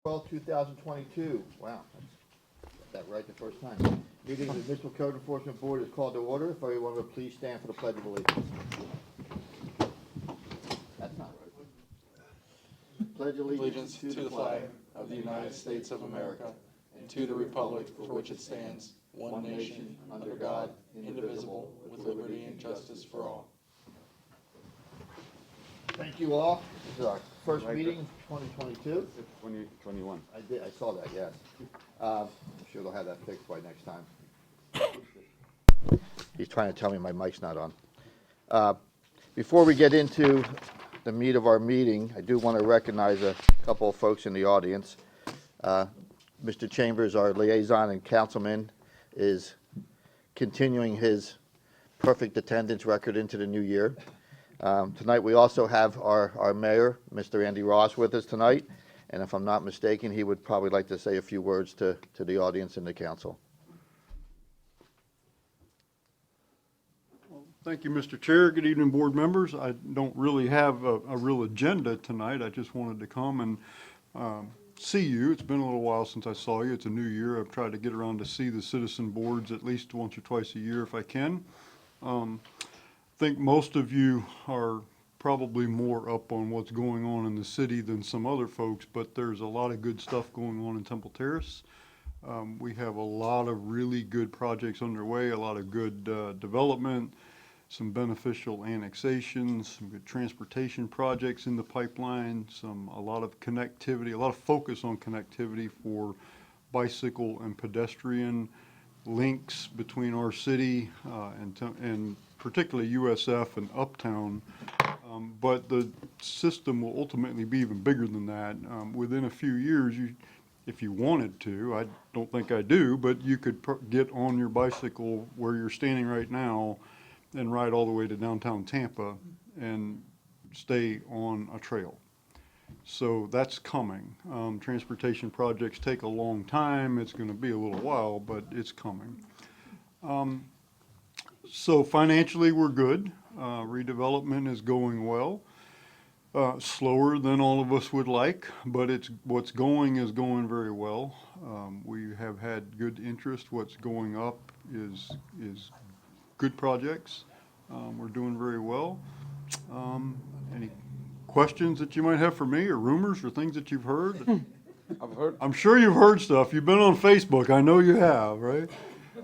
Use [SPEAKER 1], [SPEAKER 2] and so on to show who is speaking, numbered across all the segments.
[SPEAKER 1] 12/2022. Wow, got that right the first time. Meeting of the Municipal Code Enforcement Board is called to order. If everyone would please stand for the Pledge of Allegiance. That's not right. Pledge
[SPEAKER 2] Allegiance to the flag of the United States of America and to the republic for which it stands, one nation, under God, indivisible, with liberty and justice for all.
[SPEAKER 1] Thank you all. This is our first meeting of 2022.
[SPEAKER 3] 2021.
[SPEAKER 1] I saw that, yes. I'm sure they'll have that fixed by next time. He's trying to tell me my mic's not on. Before we get into the meat of our meeting, I do want to recognize a couple of folks in the audience. Mr. Chambers, our liaison and councilman, is continuing his perfect attendance record into the new year. Tonight we also have our mayor, Mr. Andy Ross, with us tonight, and if I'm not mistaken, he would probably like to say a few words to the audience and the council.
[SPEAKER 4] Thank you, Mr. Chair. Good evening, board members. I don't really have a real agenda tonight. I just wanted to come and see you. It's been a little while since I saw you. It's a new year. I've tried to get around to see the citizen boards at least once or twice a year if I can. I think most of you are probably more up on what's going on in the city than some other folks, but there's a lot of good stuff going on in Temple Terrace. We have a lot of really good projects underway, a lot of good development, some beneficial annexations, some good transportation projects in the pipeline, a lot of connectivity, a lot of focus on connectivity for bicycle and pedestrian links between our city and particularly USF and Uptown. But the system will ultimately be even bigger than that. Within a few years, if you wanted to, I don't think I do, but you could get on your bicycle where you're standing right now and ride all the way to downtown Tampa and stay on a trail. So that's coming. Transportation projects take a long time. It's going to be a little while, but it's coming. So financially, we're good. Redevelopment is going well. Slower than all of us would like, but what's going is going very well. We have had good interest. What's going up is good projects. We're doing very well. Any questions that you might have for me, or rumors, or things that you've heard? I'm sure you've heard stuff. You've been on Facebook. I know you have, right?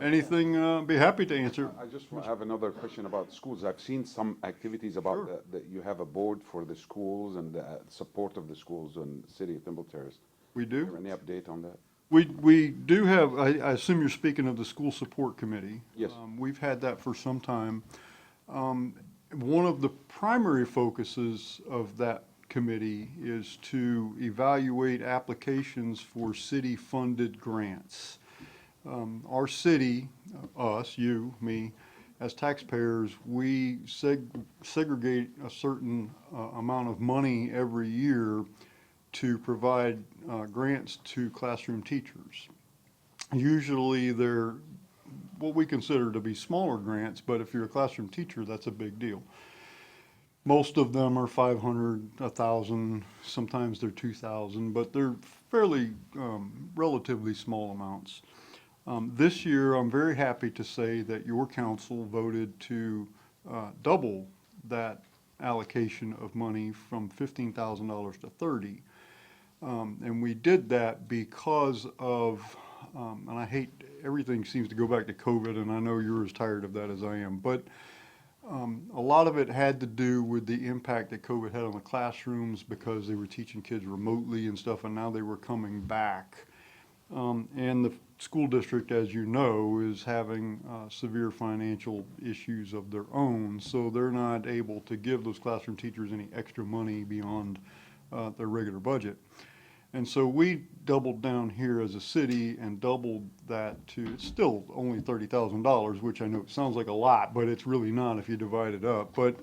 [SPEAKER 4] Anything, be happy to answer.
[SPEAKER 3] I just have another question about schools. I've seen some activities about that you have a board for the schools and the support of the schools in the city of Temple Terrace.
[SPEAKER 4] We do.
[SPEAKER 3] Is there any update on that?
[SPEAKER 4] We do have, I assume you're speaking of the school support committee.
[SPEAKER 3] Yes.
[SPEAKER 4] We've had that for some time. One of the primary focuses of that committee is to evaluate applications for city-funded grants. Our city, us, you, me, as taxpayers, we segregate a certain amount of money every year to provide grants to classroom teachers. Usually they're what we consider to be smaller grants, but if you're a classroom teacher, that's a big deal. Most of them are 500, 1,000, sometimes they're 2,000, but they're fairly relatively small amounts. This year, I'm very happy to say that your council voted to double that allocation of money from $15,000 to $30,000. And we did that because of, and I hate, everything seems to go back to COVID, and I know you're as tired of that as I am, but a lot of it had to do with the impact that COVID had on the classrooms because they were teaching kids remotely and stuff, and now they were coming back. And the school district, as you know, is having severe financial issues of their own, so they're not able to give those classroom teachers any extra money beyond their regular budget. And so we doubled down here as a city and doubled that to, it's still only $30,000, which I know it sounds like a lot, but it's really not if you divide it up. But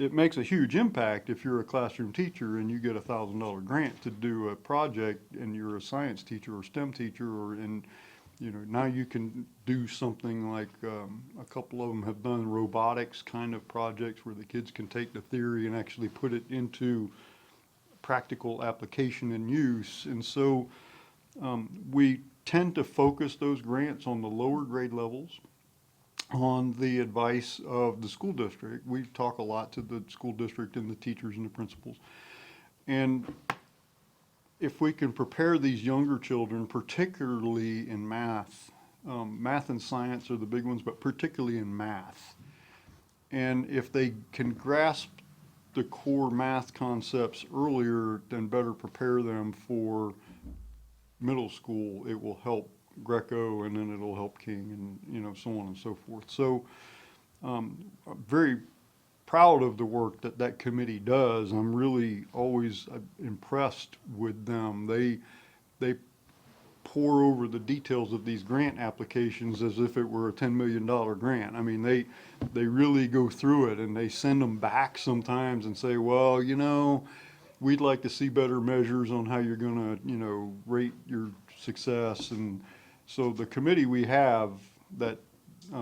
[SPEAKER 4] it makes a huge impact if you're a classroom teacher and you get a $1,000 grant to do a project and you're a science teacher or STEM teacher, now you can do something like a couple of them have done robotics kind of projects where the kids can take the theory and actually put it into practical application and use. And so we tend to focus those grants on the lower grade levels on the advice of the school district. We talk a lot to the school district and the teachers and the principals. And if we can prepare these younger children, particularly in math, math and science are the big ones, but particularly in math. And if they can grasp the core math concepts earlier, then better prepare them for middle school, it will help Greco, and then it'll help King, and so on and so forth. So I'm very proud of the work that that committee does. I'm really always impressed with them. They pore over the details of these grant applications as if it were a $10 million grant. I mean, they really go through it, and they send them back sometimes and say, well, we'd like to see better measures on how you're gonna, rate your success. And so the committee we have that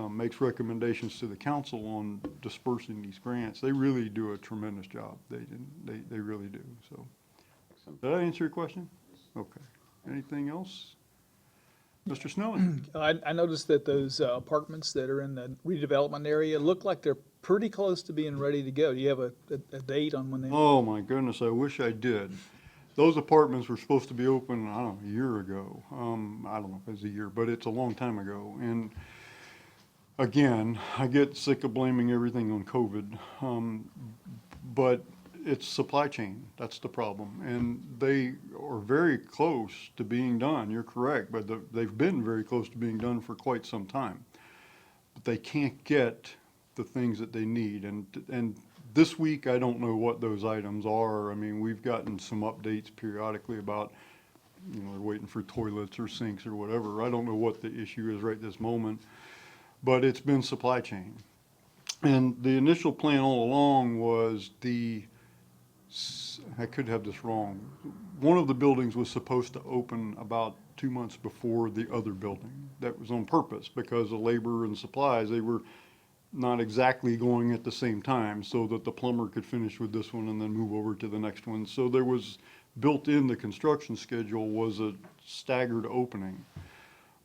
[SPEAKER 4] makes recommendations to the council on dispersing these grants, they really do a tremendous job. They really do. So, did I answer your question? Okay. Anything else? Mr. Snelling?
[SPEAKER 5] I noticed that those apartments that are in the redevelopment area look like they're pretty close to being ready to go. Do you have a date on when they?
[SPEAKER 4] Oh, my goodness, I wish I did. Those apartments were supposed to be open, I don't know, a year ago. I don't know if it's a year, but it's a long time ago. And again, I get sick of blaming everything on COVID. But it's supply chain, that's the problem. And they are very close to being done, you're correct, but they've been very close to being done for quite some time. But they can't get the things that they need. And this week, I don't know what those items are. I mean, we've gotten some updates periodically about, they're waiting for toilets or sinks or whatever. I don't know what the issue is right this moment, but it's been supply chain. And the initial plan all along was I could have this wrong. One of the buildings was supposed to open about 2 months before the other building. That was on purpose because of labor and supplies. They were not exactly going at the same time so that the plumber could finish with this one and then move over to the next one. So there was, built in the construction schedule was a staggered opening.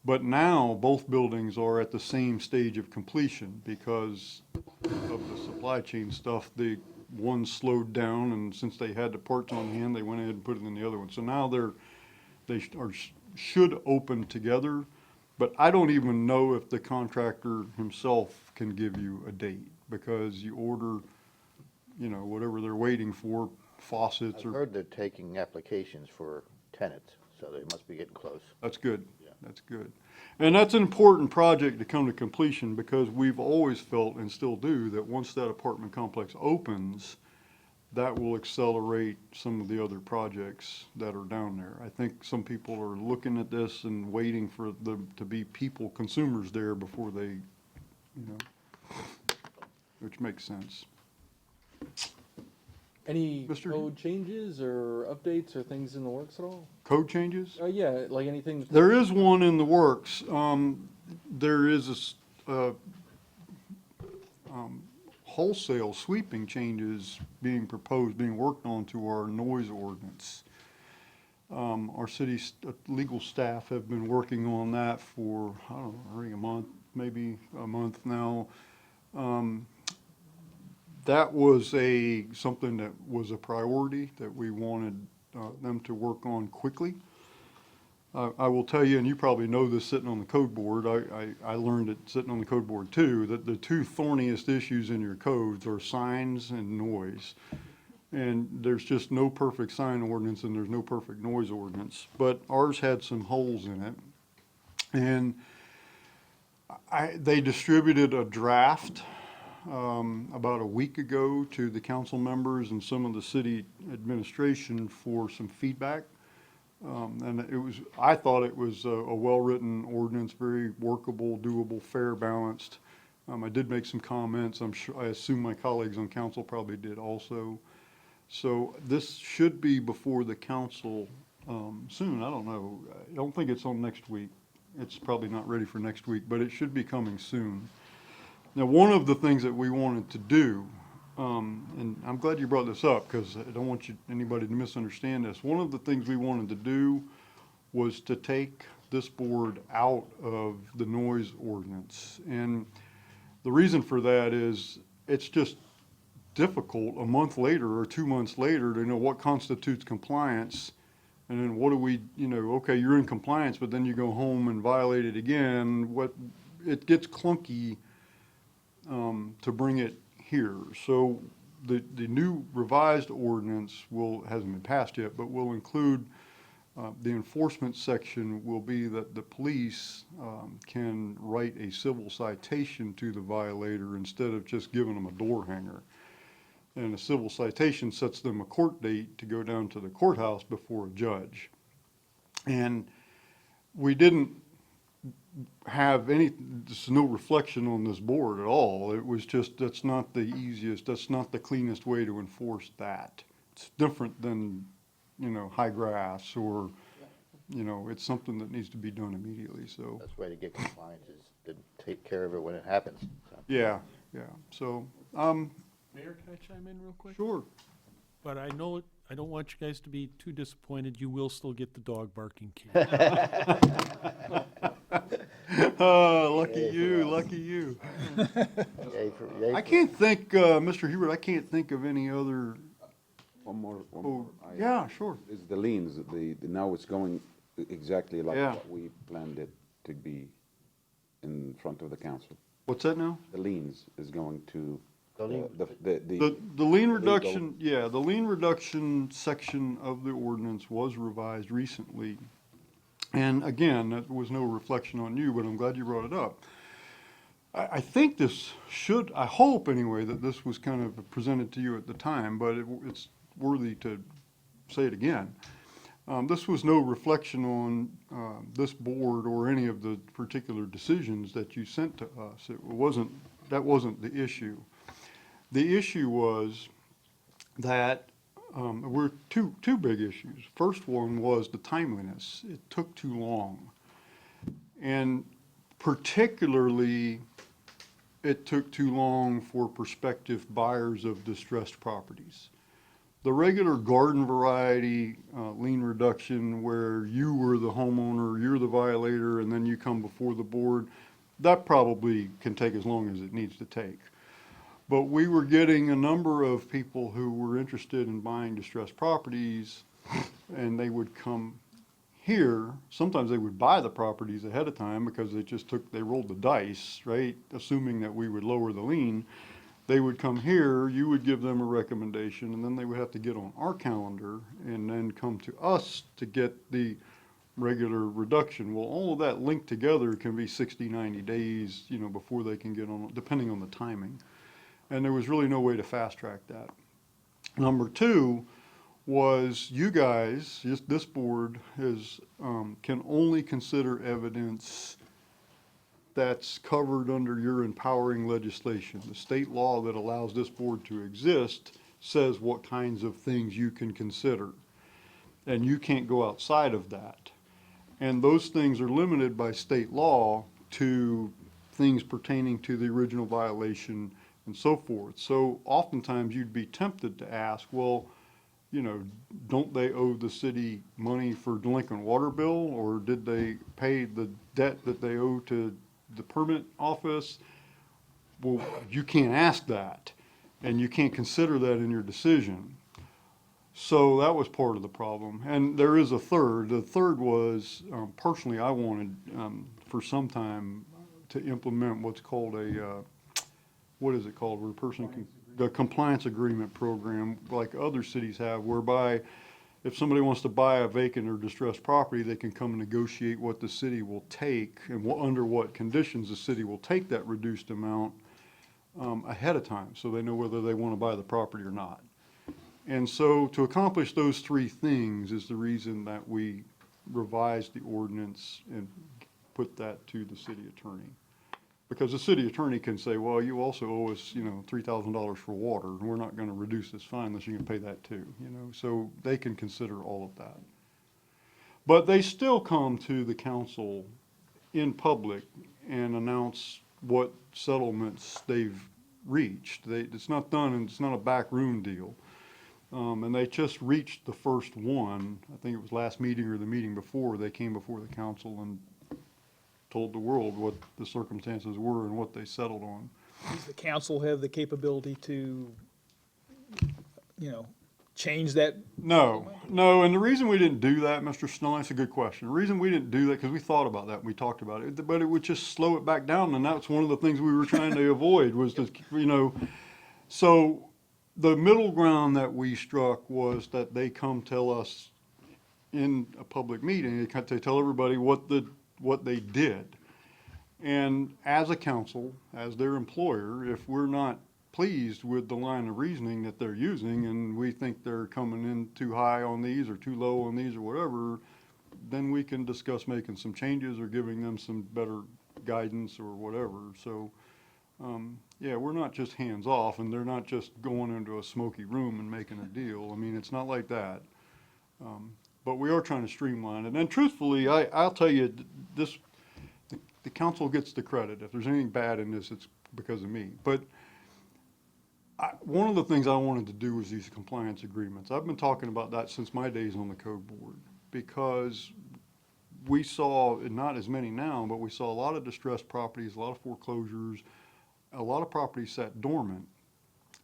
[SPEAKER 4] But now both buildings are at the same stage of completion because of the supply chain stuff. The one slowed down, and since they had the parts on hand, they went ahead and put it in the other one. So now they should open together, but I don't even know if the contractor himself can give you a date because you order, whatever they're waiting for, faucets
[SPEAKER 1] I've
[SPEAKER 4] or.
[SPEAKER 1] heard they're taking applications for tenants, so they must be getting close.
[SPEAKER 4] That's good.
[SPEAKER 1] Yeah.
[SPEAKER 4] That's good. And that's an important project to come to completion because we've always felt and still do that once that apartment complex opens, that will accelerate some of the other projects that are down there. I think some people are looking at this and waiting for them to be consumers there before they, which makes sense.
[SPEAKER 2] Any
[SPEAKER 4] Mr.
[SPEAKER 2] code changes or updates or things in the works at all?
[SPEAKER 4] Code changes?
[SPEAKER 2] Yeah, like anything.
[SPEAKER 4] There is one in the works. There is wholesale sweeping changes being proposed, being worked on to our noise ordinance. Our city's legal staff have been working on that for, I don't know, already a month, maybe a month now. That was something that was a priority that we wanted them to work on quickly. I will tell you, and you probably know this sitting on the code board, I learned it sitting on the code board too, that the two thorniest issues in your codes are signs and noise. And there's just no perfect sign ordinance and there's no perfect noise ordinance. But ours had some holes in it. And they distributed a draft about a week ago to the council members and some of the city administration for some feedback. And I thought it was a well-written ordinance, very workable, doable, fair, balanced. I did make some comments. I assume my colleagues on council probably did also. So this should be before the council soon. I don't know. I don't think it's on next week. It's probably not ready for next week, but it should be coming soon. Now, one of the things that we wanted to do and I'm glad you brought this up, because I don't want anybody to misunderstand this. One of the things we wanted to do was to take this board out of the noise ordinance. And the reason for that is, it's just difficult a month later or 2 months later to know what constitutes compliance. And then what do we, okay, you're in compliance, but then you go home and violate it again. It gets clunky to bring it here. So the new revised ordinance hasn't been passed yet, but will include, the enforcement section will be that the police can write a civil citation to the violator instead of just giving them a door hanger. And a civil citation sets them a court date to go down to the courthouse before a judge. And we didn't have there's no reflection on this board at all. It was just, that's not the easiest, that's not the cleanest way to enforce that. It's different than, high grass or, it's something that needs to be done immediately, so.
[SPEAKER 1] That's the way to get compliance, is to take care of it when it happens. So.
[SPEAKER 4] Yeah, so,
[SPEAKER 6] Mayor, can I chime in real quick?
[SPEAKER 4] sure.
[SPEAKER 6] But I know, I don't want you guys to be too disappointed. You will still get the dog barking key.
[SPEAKER 4] Lucky you.
[SPEAKER 1] Yay for- yay
[SPEAKER 4] I
[SPEAKER 1] for-
[SPEAKER 4] can't think, Mr. Hubert, I can't think of any other,
[SPEAKER 3] One more.
[SPEAKER 4] yeah, sure.
[SPEAKER 3] Is the liens, now it's going exactly like
[SPEAKER 4] Yeah.
[SPEAKER 3] what we planned it to be in front of the council.
[SPEAKER 4] What's that now?
[SPEAKER 3] The liens is going to,
[SPEAKER 1] The lien-
[SPEAKER 4] The lien reduction, the lien reduction section of the ordinance was revised recently. And again, that was no reflection on you, but I'm glad you brought it up. I think this should, I hope anyway, that this was kind of presented to you at the time, but it's worthy to say it again. This was no reflection on this board or any of the particular decisions that you sent to us. That wasn't the issue. The issue was that were two big issues. First one was the timeliness. It took too long. And particularly, it took too long for prospective buyers of distressed properties. The regular garden variety lien reduction, where you were the homeowner, you're the violator, and then you come before the board, that probably can take as long as it needs to take. But we were getting a number of people who were interested in buying distressed properties, and they would come here. Sometimes they would buy the properties ahead of time because they rolled the dice, right? Assuming that we would lower the lien. They would come here, you would give them a recommendation, and then they would have to get on our calendar and then come to us to get the regular reduction. Well, all of that linked together can be 60, 90 days, before they can get on, depending on the timing. And there was really no way to fast track that. Number two was, you guys, this board can only consider evidence that's covered under your empowering legislation. The state law that allows this board to exist says what kinds of things you can consider. And you can't go outside of that. And those things are limited by state law to things pertaining to the original violation and so forth. So oftentimes you'd be tempted to ask, well, don't they owe the city money for delinquent water bill, or did they pay the debt that they owe to the permit office? Well, you can't ask that, and you can't consider that in your decision. So that was part of the problem. And there is a third. The third was, personally, I wanted for some time to implement what's called what is it called, where a person can, the compliance agreement program, like other cities have, whereby if somebody wants to buy a vacant or distressed property, they can come and negotiate what the city will take and under what conditions the city will take that reduced amount ahead of time, so they know whether they want to buy the property or not. And so to accomplish those three things is the reason that we revised the ordinance and put that to the city attorney. Because the city attorney can say, well, you also owe us, $3,000 for water, and we're not going to reduce this fine unless you can pay that too, So they can consider all of that. But they still come to the council in public and announce what settlements they've reached. It's not done, and it's not a backroom deal. And they just reached the first one. I think it was last meeting or the meeting before. They came before the council and told the world what the circumstances were and what they settled on.
[SPEAKER 5] Does the council have the capability to, change that?
[SPEAKER 4] No, and the reason we didn't do that, Mr. Snell, that's a good question. The reason we didn't do that, because we thought about that, and we talked about it, but it would just slow it back down, and that's one of the things we were trying to avoid, was to, so the middle ground that we struck was that they come tell us in a public meeting, they tell everybody what they did. And as a council, as their employer, if we're not pleased with the line of reasoning that they're using, and we think they're coming in too high on these or too low on these or whatever, then we can discuss making some changes or giving them some better guidance or whatever. So, yeah, we're not just hands off, and they're not just going into a smoky room and making a deal. I mean, it's not like that. But we are trying to streamline it. And truthfully, I'll tell you, the council gets the credit. If there's anything bad in this, it's because of me. But one of the things I wanted to do was these compliance agreements. I've been talking about that since my days on the code board, because we saw, not as many now, but we saw a lot of distressed properties, a lot of foreclosures, a lot of properties sat dormant.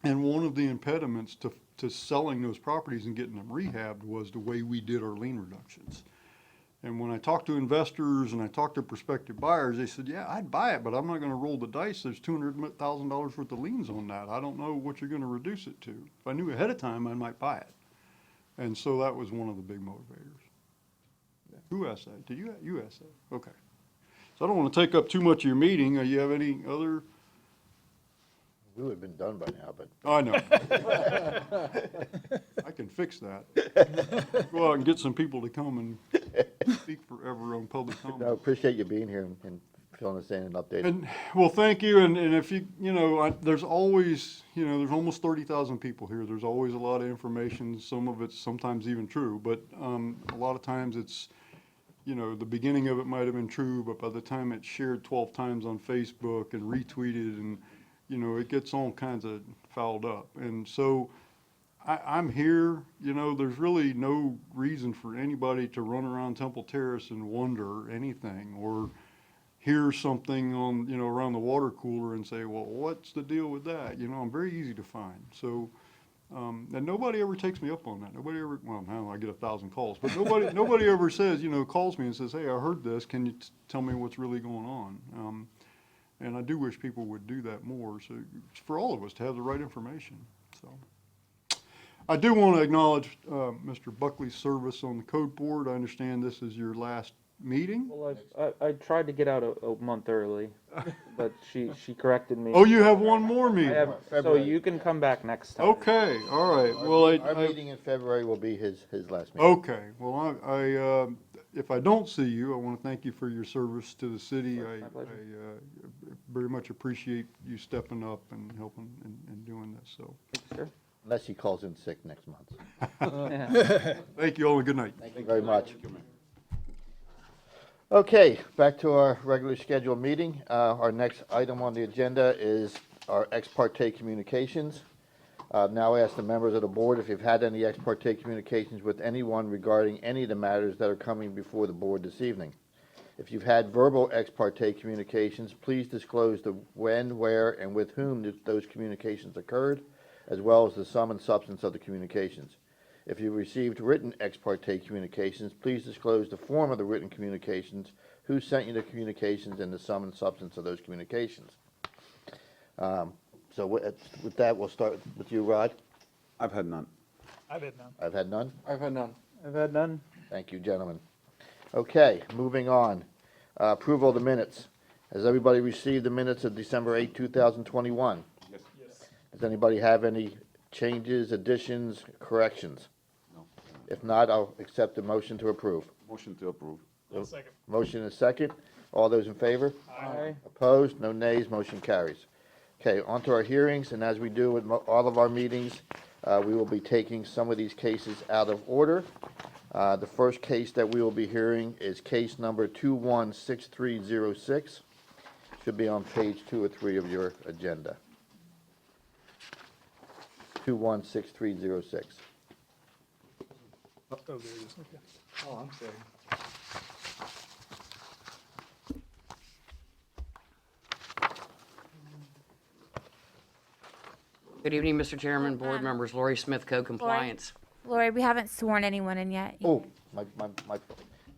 [SPEAKER 4] And one of the impediments to selling those properties and getting them rehabbed was the way we did our lien reductions. And when I talked to investors and I talked to prospective buyers, they said, yeah, I'd buy it, but I'm not gonna roll the dice. There's $200,000 worth of liens on that. I don't know what you're gonna reduce it to. If I knew ahead of time, I might buy it. And so that was one of the big motivators. Who asked that? Did you ask that? Okay. So I don't wanna take up too much of your meeting. You have any other?
[SPEAKER 1] We would have been done by now, but
[SPEAKER 4] I know. I can fix that. Go out and get some people to come and speak forever on public comment.
[SPEAKER 1] no, appreciate you being here and filling us in and updating.
[SPEAKER 4] And, well, thank you, and if you, there's always, there's almost 30,000 people here, there's always a lot of information, some of it's sometimes even true, but, a lot of times it's, the beginning of it might have been true, but by the time it's shared 12 times on Facebook and retweeted and, it gets all kinds of fouled up, and so, I'm here, there's really no reason for anybody to run around Temple Terrace and wonder anything, or hear something on, around the water cooler and say, well, what's the deal with that? I'm very easy to find. So, and nobody ever takes me up on that. Nobody ever, well, now I get 1,000 calls, but nobody ever says, calls me and says, hey, I heard this. Can you tell me what's really going on? And I do wish people would do that more. So it's for all of us to have the right information. So I do want to acknowledge, Mr. Buckley's service on the code board. I understand this is your last meeting.
[SPEAKER 7] Well, I tried to get out a month early, but she corrected me.
[SPEAKER 4] Oh, you have one more
[SPEAKER 7] I
[SPEAKER 4] meeting?
[SPEAKER 7] have, so you can come back next time.
[SPEAKER 4] Okay, all right. Well,
[SPEAKER 1] Our meeting in February will be his last meeting.
[SPEAKER 4] okay. Well, if I don't see you, I want to thank you for your service to the city.
[SPEAKER 7] Of course,
[SPEAKER 4] I
[SPEAKER 7] my pleasure.
[SPEAKER 4] very much appreciate you stepping up and helping and doing this, so.
[SPEAKER 7] Sure.
[SPEAKER 1] Unless he calls in sick next month.
[SPEAKER 4] Thank you all and good night.
[SPEAKER 1] Thank you very much. Okay, back to our regularly scheduled meeting. Our next item on the agenda is our ex parte communications. Now I ask the members of the board if you've had any ex parte communications with anyone regarding any of the matters that are coming before the board this evening. If you've had verbal ex parte communications, please disclose the when, where, and with whom those communications occurred, as well as the sum and substance of the communications. If you received written ex parte communications, please disclose the form of the written communications, who sent you the communications, and the sum and substance of those communications. So with that, we'll start with you, Rod.
[SPEAKER 3] I've had none.
[SPEAKER 5] I've had none.
[SPEAKER 1] I've had none.
[SPEAKER 2] I've had none.
[SPEAKER 7] I've had none.
[SPEAKER 1] Thank you, gentlemen. Okay, moving on. Approval of the minutes. Has everybody received the minutes of December 8, 2021?
[SPEAKER 3] Yes.
[SPEAKER 1] Does anybody have any changes, additions, corrections?
[SPEAKER 3] No.
[SPEAKER 1] If not, I'll accept the motion to approve.
[SPEAKER 3] Motion to approve.
[SPEAKER 5] Second.
[SPEAKER 1] Motion is second. All those in favor?
[SPEAKER 7] Aye.
[SPEAKER 1] Opposed? No nays. Motion carries. Okay, on to our hearings, and as we do with all of our meetings, we will be taking some of these cases out of order. The first case that we will be hearing is case number 216306. Should be on page 2 or 3 of your agenda. 216306.
[SPEAKER 5] Oh, there it is, okay.
[SPEAKER 2] Oh, I'm sorry.
[SPEAKER 8] Good evening, Mr. Chairman, board members, Lori Smith, Code Compliance.
[SPEAKER 9] Lori, we haven't sworn anyone in yet.
[SPEAKER 1] Oh, my,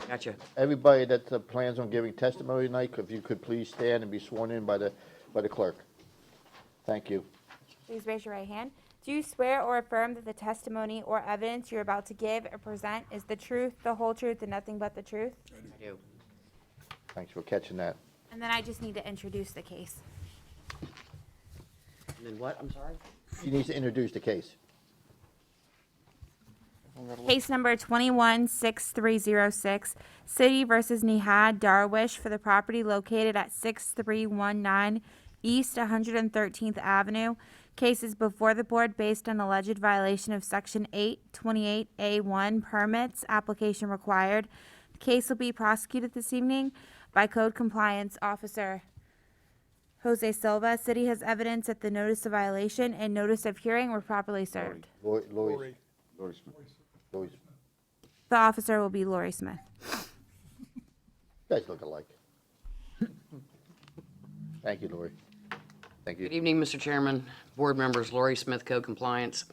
[SPEAKER 8] Gotcha.
[SPEAKER 1] everybody that plans on giving testimony tonight, if you could please stand and be sworn in by the clerk. Thank you.
[SPEAKER 9] Please raise your right hand. Do you swear or affirm that the testimony or evidence you're about to give or present is the truth, the whole truth, and nothing but the truth?
[SPEAKER 8] I do.
[SPEAKER 1] Thanks for catching that.
[SPEAKER 9] And then I just need to introduce the case.
[SPEAKER 8] And then what, I'm sorry?
[SPEAKER 1] She needs to introduce the case.
[SPEAKER 9] Case number 216306, City versus Nihad Darwish for the property located at 6319 East 113th Avenue. Case is before the board based on alleged violation of Section 828A1 permits, application required. The case will be prosecuted this evening by Code Compliance Officer Jose Silva. City has evidence that the notice of violation and notice of hearing were properly served.
[SPEAKER 1] Lori,
[SPEAKER 5] Lori.
[SPEAKER 3] Lori Smith.
[SPEAKER 1] Lori's,
[SPEAKER 9] The officer will be Lori Smith.
[SPEAKER 1] you guys look alike. Thank you, Lori. Thank
[SPEAKER 8] Good
[SPEAKER 1] you.
[SPEAKER 8] evening, Mr. Chairman, board members, Lori Smith, Code Compliance.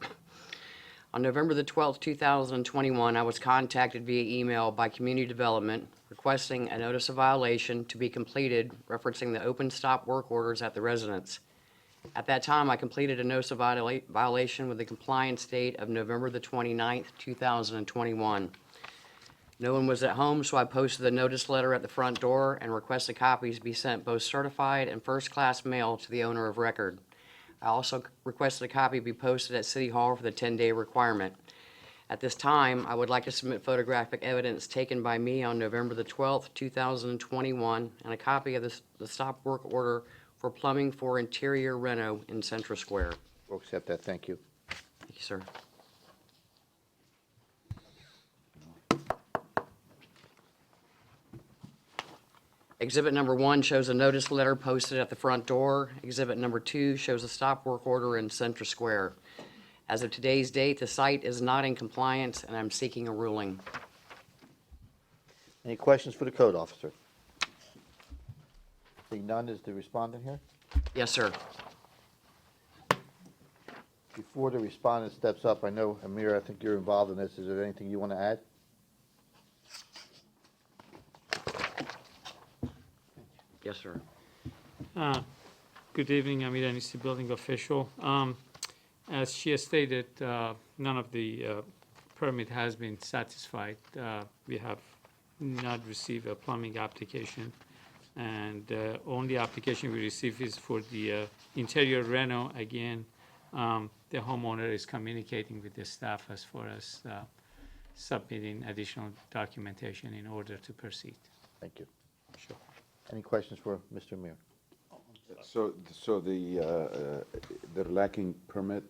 [SPEAKER 8] On November the 12th, 2021, I was contacted via email by Community Development requesting a notice of violation to be completed referencing the open stop work orders at the residence. At that time, I completed a notice of violation with the compliance date of November the 29th, 2021. No one was at home, so I posted the notice letter at the front door and requested copies be sent both certified and first-class mail to the owner of record. I also requested a copy be posted at City Hall for the 10-day requirement. At this time, I would like to submit photographic evidence taken by me on November the 12th, 2021, and a copy of the stop work order for plumbing for interior reno in Central Square.
[SPEAKER 1] We'll accept that, thank you.
[SPEAKER 8] Thank you, sir. Exhibit number 1 shows a notice letter posted at the front door. Exhibit number 2 shows a stop work order in Central Square. As of today's date, the site is not in compliance, and I'm seeking a ruling.
[SPEAKER 1] Any questions for the code officer? Seeing none, is the respondent here?
[SPEAKER 8] Yes, sir.
[SPEAKER 1] Before the respondent steps up, I know, Amir, I think you're involved in this. Is there anything you want to add?
[SPEAKER 8] Yes, sir.
[SPEAKER 10] Good evening, I'm Ellis, building official. As she has stated, none of the permit has been satisfied. We have not received a plumbing application, and only application we receive is for the interior reno. Again, the homeowner is communicating with the staff as far as submitting additional documentation in order to proceed.
[SPEAKER 1] Thank you.
[SPEAKER 10] Sure.
[SPEAKER 1] Any questions for Mr. Amir?
[SPEAKER 3] So they're lacking permit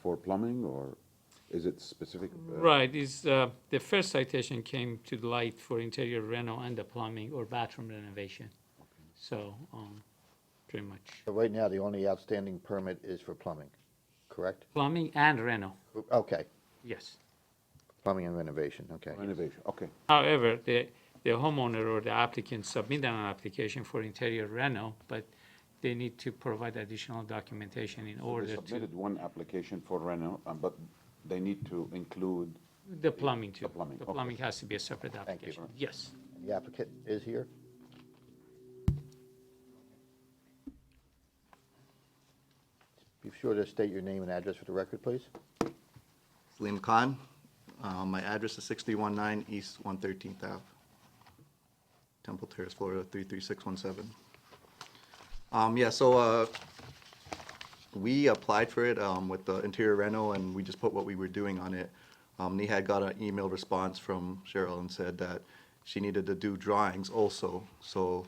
[SPEAKER 3] for plumbing, or is it specific?
[SPEAKER 10] Right, is the first citation came to light for interior reno and the plumbing or bathroom renovation. So, pretty much.
[SPEAKER 1] So right now, the only outstanding permit is for plumbing, correct?
[SPEAKER 10] Plumbing and reno,
[SPEAKER 1] Okay,
[SPEAKER 10] yes.
[SPEAKER 1] plumbing and renovation, okay.
[SPEAKER 3] Renovation, okay.
[SPEAKER 10] However, the homeowner or the applicant submitted an application for interior reno, but they need to provide additional documentation in
[SPEAKER 3] So
[SPEAKER 10] order
[SPEAKER 3] they
[SPEAKER 10] to,
[SPEAKER 3] submitted one application for reno, but they need to include,
[SPEAKER 10] the plumbing too.
[SPEAKER 3] The plumbing,
[SPEAKER 10] The
[SPEAKER 3] okay.
[SPEAKER 10] plumbing has to be a separate
[SPEAKER 1] you.
[SPEAKER 10] application, yes.
[SPEAKER 1] The applicant is here? Be sure to state your name and address for the record, please.
[SPEAKER 11] Salim Khan. My address is 6319 East 113th Ave, Temple Terrace, Florida 33617. We applied for it with the interior reno, and we just put what we were doing on it. Nihad got an email response from Cheryl and said that she needed to do drawings also. So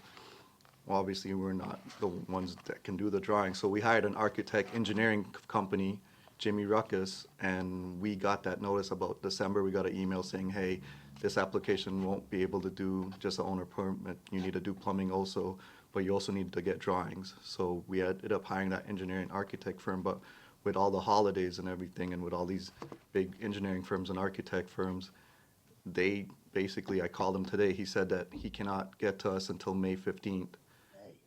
[SPEAKER 11] obviously, we're not the ones that can do the drawings. So we hired an architect engineering company, Jimmy Ruckus, and we got that notice about December. We got an email saying, hey, this application won't be able to do just an owner permit. You need to do plumbing also, but you also need to get drawings. So we ended up hiring that engineering architect firm, but with all the holidays and everything, and with all these big engineering firms and architect firms, they basically, I called him today, he said that he cannot get to us until May 15th.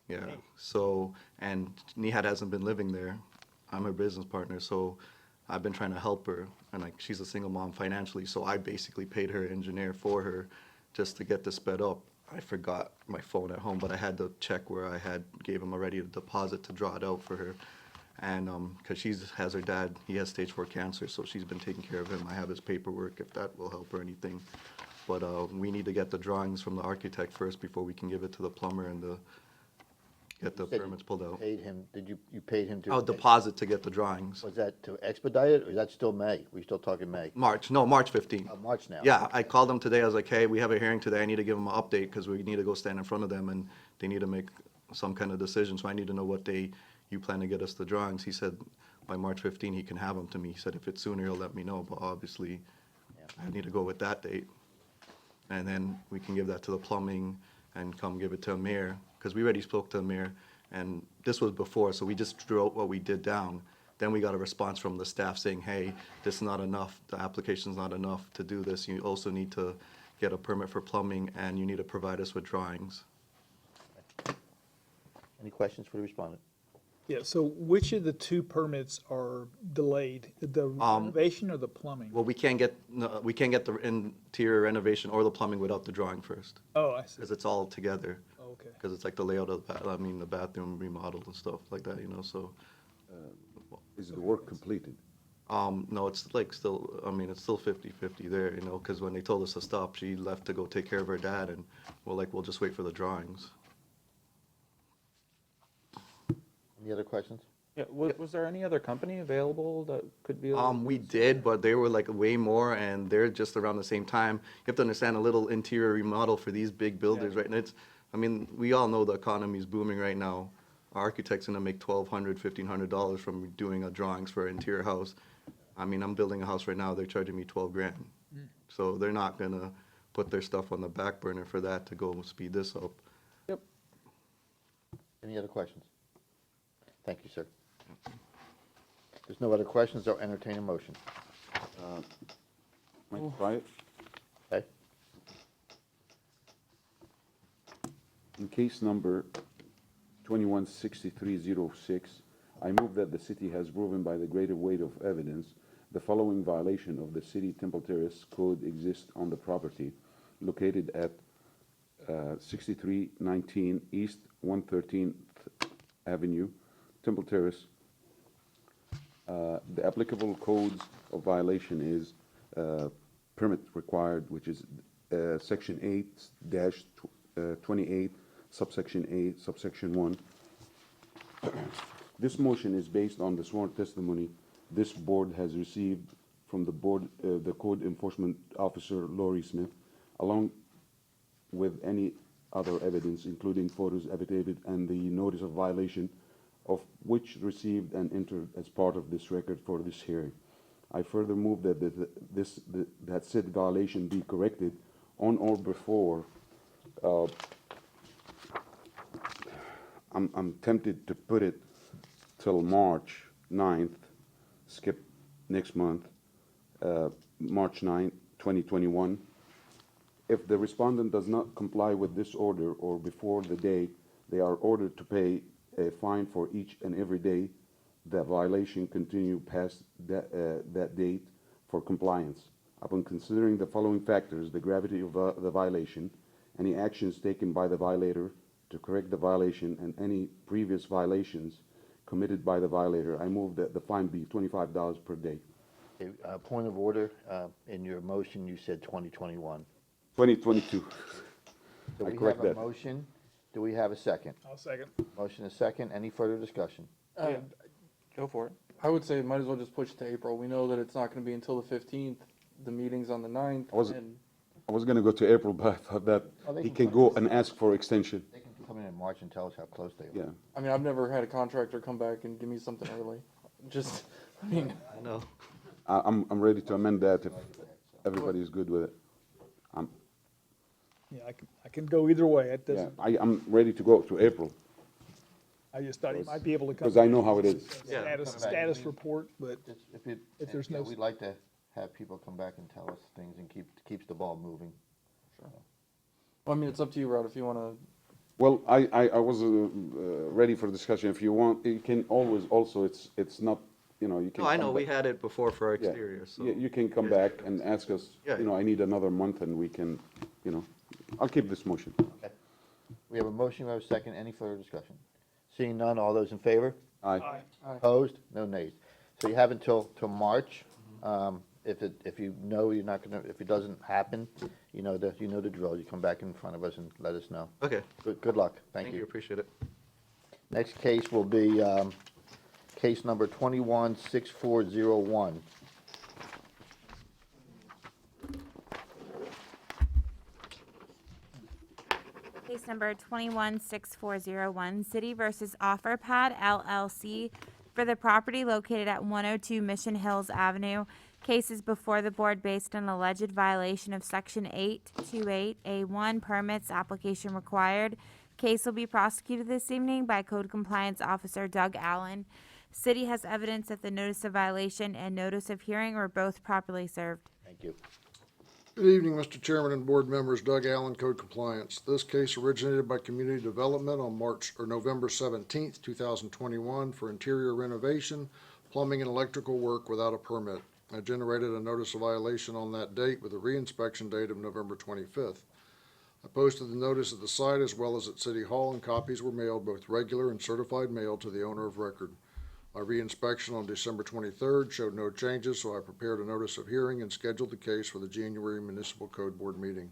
[SPEAKER 11] Yeah, so, and Nihad hasn't been living there. I'm her business partner, so I've been trying to help her, and like, she's a single mom financially, so I basically paid her engineer for her just to get this sped up. I forgot my phone at home, but I had the check where I had, gave him already a deposit to draw it out for her. And, cause has her dad, he has stage 4 cancer, so she's been taking care of him. I have his paperwork, if that will help or anything. But, we need to get the drawings from the architect first before we can give it to the plumber and get the
[SPEAKER 1] You said you
[SPEAKER 11] permits pulled out.
[SPEAKER 1] Paid him, you paid him to?
[SPEAKER 11] Oh, deposit to get the drawings.
[SPEAKER 1] Was that to expedite it, or is that still May? We still talking May?
[SPEAKER 11] March 15th.
[SPEAKER 1] March now?
[SPEAKER 11] Yeah, I called him today, I was like, hey, we have a hearing today, I need to give them an update, because we need to go stand in front of them, and they need to make some kind of decision, so I need to know what day you plan to get us the drawings. He said by March 15, he can have them to me. He said if it's sooner, he'll let me know, but obviously, I need to go with that date. And then we can give that to the plumbing and come give it to Amir, because we already spoke to Amir, and this was before, so we just drew out what we did down. Then we got a response from the staff saying, hey, this is not enough, the application's not enough to do this. You also need to get a permit for plumbing, and you need to provide us with drawings.
[SPEAKER 1] Any questions for the respondent?
[SPEAKER 5] Yeah, so which of the two permits are delayed? The renovation or the plumbing?
[SPEAKER 11] Well, we can't get the interior renovation or the plumbing without the drawing first,
[SPEAKER 5] Oh, I see.
[SPEAKER 11] because it's all together.
[SPEAKER 5] Okay.
[SPEAKER 11] Because it's like the layout of the bathroom remodel and stuff like that, so.
[SPEAKER 3] Is the work completed?
[SPEAKER 11] No, it's like still, I mean, it's still 50-50 there, because when they told us to stop, she left to go take care of her dad, and we'll just wait for the drawings.
[SPEAKER 1] Any other questions?
[SPEAKER 7] Yeah, was there any other company available that could be?
[SPEAKER 11] We did, but they were like way more, and they're just around the same time. You have to understand a little interior remodel for these big builders, right? And I mean, we all know the economy is booming right now. Our architect's gonna make $1,200, $1,500 from doing a drawings for an interior house. I mean, I'm building a house right now, they're charging me 12 grand. So they're not gonna put their stuff on the back burner for that to go speed this up.
[SPEAKER 7] Yep.
[SPEAKER 1] Any other questions? Thank you, sir. There's no other questions, I'll entertain a motion.
[SPEAKER 3] Might try it?
[SPEAKER 1] Okay?
[SPEAKER 3] In case number 216306, I move that the city has proven by the greater weight of evidence the following violation of the city Temple Terrace code exists on the property located at 6319 East 113th Avenue, Temple Terrace. The applicable codes of violation is permit required, which is section 8-28, subsection A, subsection 1. This motion is based on the sworn testimony this board has received from the code enforcement officer, Lori Smith, along with any other evidence, including photos, affidavit, and the notice of violation, of which received and entered as part of this record for this hearing. I further move that that said violation be corrected on or before. I'm tempted to put it till March 9th, skip next month, March 9th, 2021. If the respondent does not comply with this order or before the date, they are ordered to pay a fine for each and every day the violation continue past that date for compliance. Upon considering the following factors, the gravity of the violation, any actions taken by the violator to correct the violation, and any previous violations committed by the violator, I move that the fine be $25 per day.
[SPEAKER 1] Okay, point of order, in your motion, you said 2021.
[SPEAKER 3] 2022.
[SPEAKER 1] Do
[SPEAKER 3] I
[SPEAKER 1] we
[SPEAKER 3] correct
[SPEAKER 1] have a
[SPEAKER 3] that.
[SPEAKER 1] motion? Do we have a second?
[SPEAKER 5] I'll second.
[SPEAKER 1] Motion is second, any further discussion?
[SPEAKER 7] Go for it.
[SPEAKER 2] I would say might as well just push it to April. We know that it's not gonna be until the 15th. The meeting's on the 9th.
[SPEAKER 3] I was gonna go to April, but I thought that
[SPEAKER 1] Oh, they
[SPEAKER 3] he
[SPEAKER 1] can
[SPEAKER 3] can go and ask for extension.
[SPEAKER 1] They can come in March and tell us how close they are.
[SPEAKER 3] Yeah.
[SPEAKER 2] I mean, I've never had a contractor come back and give me something early. Just, I mean,
[SPEAKER 11] I know.
[SPEAKER 3] I'm ready to amend that if everybody's good with it.
[SPEAKER 5] Yeah, I can go either way. It
[SPEAKER 3] Yeah,
[SPEAKER 5] doesn't,
[SPEAKER 3] I'm ready to go to April.
[SPEAKER 5] I just thought he might be able to come.
[SPEAKER 3] Because I know how it is.
[SPEAKER 5] Status report, but
[SPEAKER 1] If
[SPEAKER 5] there's
[SPEAKER 1] yeah,
[SPEAKER 5] no-
[SPEAKER 1] we'd like to have people come back and tell us things and keeps the ball moving.
[SPEAKER 2] Well, I mean, it's up to you, Rod, if you wanna,
[SPEAKER 3] Well, I was ready for discussion. If you want, you can always, also, it's not, you know, you can.
[SPEAKER 11] No, I
[SPEAKER 3] come
[SPEAKER 11] know, we
[SPEAKER 3] back.
[SPEAKER 11] had it before for our
[SPEAKER 3] Yeah.
[SPEAKER 11] exterior, so.
[SPEAKER 3] You can come back and ask us,
[SPEAKER 11] Yeah.
[SPEAKER 3] you know, I need another month and we can, you know, I'll keep this motion.
[SPEAKER 1] Okay. We have a motion, we have a second. Any further discussion? Seeing none, all those in favor?
[SPEAKER 3] Aye.
[SPEAKER 1] Opposed? No nays. So you have until March. If you know you're not gonna, if it doesn't happen, you know the drill. You come back in front of us and let us know.
[SPEAKER 11] Okay,
[SPEAKER 1] Good luck. Thank
[SPEAKER 11] thank you,
[SPEAKER 1] you.
[SPEAKER 11] appreciate it.
[SPEAKER 1] Next case will be case number 216401.
[SPEAKER 9] Case number 216401, City versus OfferPad LLC for the property located at 102 Mission Hills Avenue. Case is before the board based on alleged violation of Section 828A1 permits application required. Case will be prosecuted this evening by Code Compliance Officer Doug Allen. City has evidence that the notice of violation and notice of hearing were both properly served.
[SPEAKER 1] Thank you.
[SPEAKER 12] Good evening, Mr. Chairman and board members. Doug Allen, Code Compliance. This case originated by Community Development on November 17th, 2021 for interior renovation, plumbing and electrical work without a permit. I generated a notice of violation on that date with a reinspection date of November 25th. I posted the notice at the site as well as at City Hall, and copies were mailed, both regular and certified mail, to the owner of record. My reinspection on December 23rd showed no changes, so I prepared a notice of hearing and scheduled the case for the January Municipal Code Board meeting.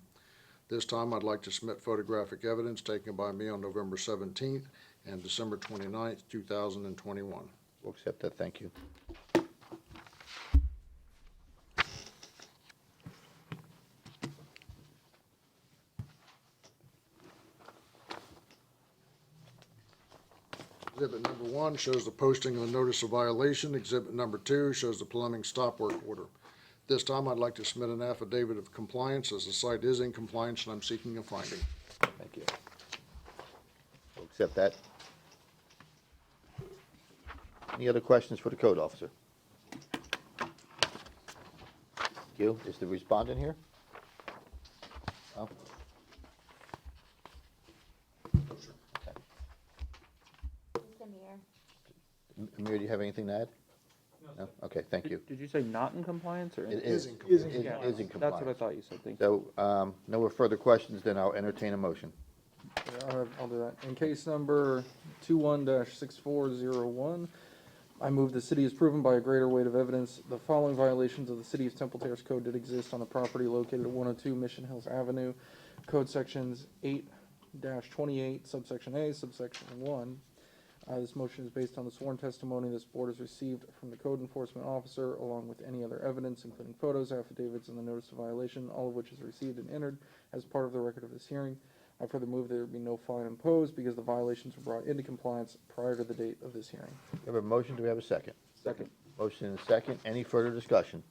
[SPEAKER 12] This time, I'd like to submit photographic evidence taken by me on November 17th and December 29th, 2021.
[SPEAKER 1] We'll accept that. Thank you.
[SPEAKER 12] Exhibit number 1 shows the posting of the notice of violation. Exhibit number 2 shows the plumbing stop work order. This time, I'd like to submit an affidavit of compliance as the site is in compliance and I'm seeking a finding.
[SPEAKER 1] Thank you. We'll accept that. Any other questions for the code officer? Thank you. Is the respondent here? No? Amir, do you have anything to add? No? Okay, thank you.
[SPEAKER 7] Did you say not in compliance or?
[SPEAKER 1] It is.
[SPEAKER 12] in
[SPEAKER 1] It
[SPEAKER 12] compliance.
[SPEAKER 1] is in
[SPEAKER 7] That's
[SPEAKER 1] compliance.
[SPEAKER 7] what I thought you said, thank you.
[SPEAKER 1] So, no further questions, then I'll entertain a motion.
[SPEAKER 2] yeah, I'll do that. In case number 21-6401, I move the city is proven by a greater weight of evidence the following violations of the City of Temple Terrace Code did exist on the property located at 102 Mission Hills Avenue. Code sections 8-28, subsection A, subsection 1. This motion is based on the sworn testimony this board has received from the code enforcement officer, along with any other evidence, including photos, affidavits, and the notice of violation, all of which is received and entered as part of the record of this hearing. I further move there be no fine imposed because the violations were brought into compliance prior to the date of this hearing.
[SPEAKER 1] We have a motion, do we have a second?
[SPEAKER 2] Second.
[SPEAKER 1] Motion and a second, any further discussion?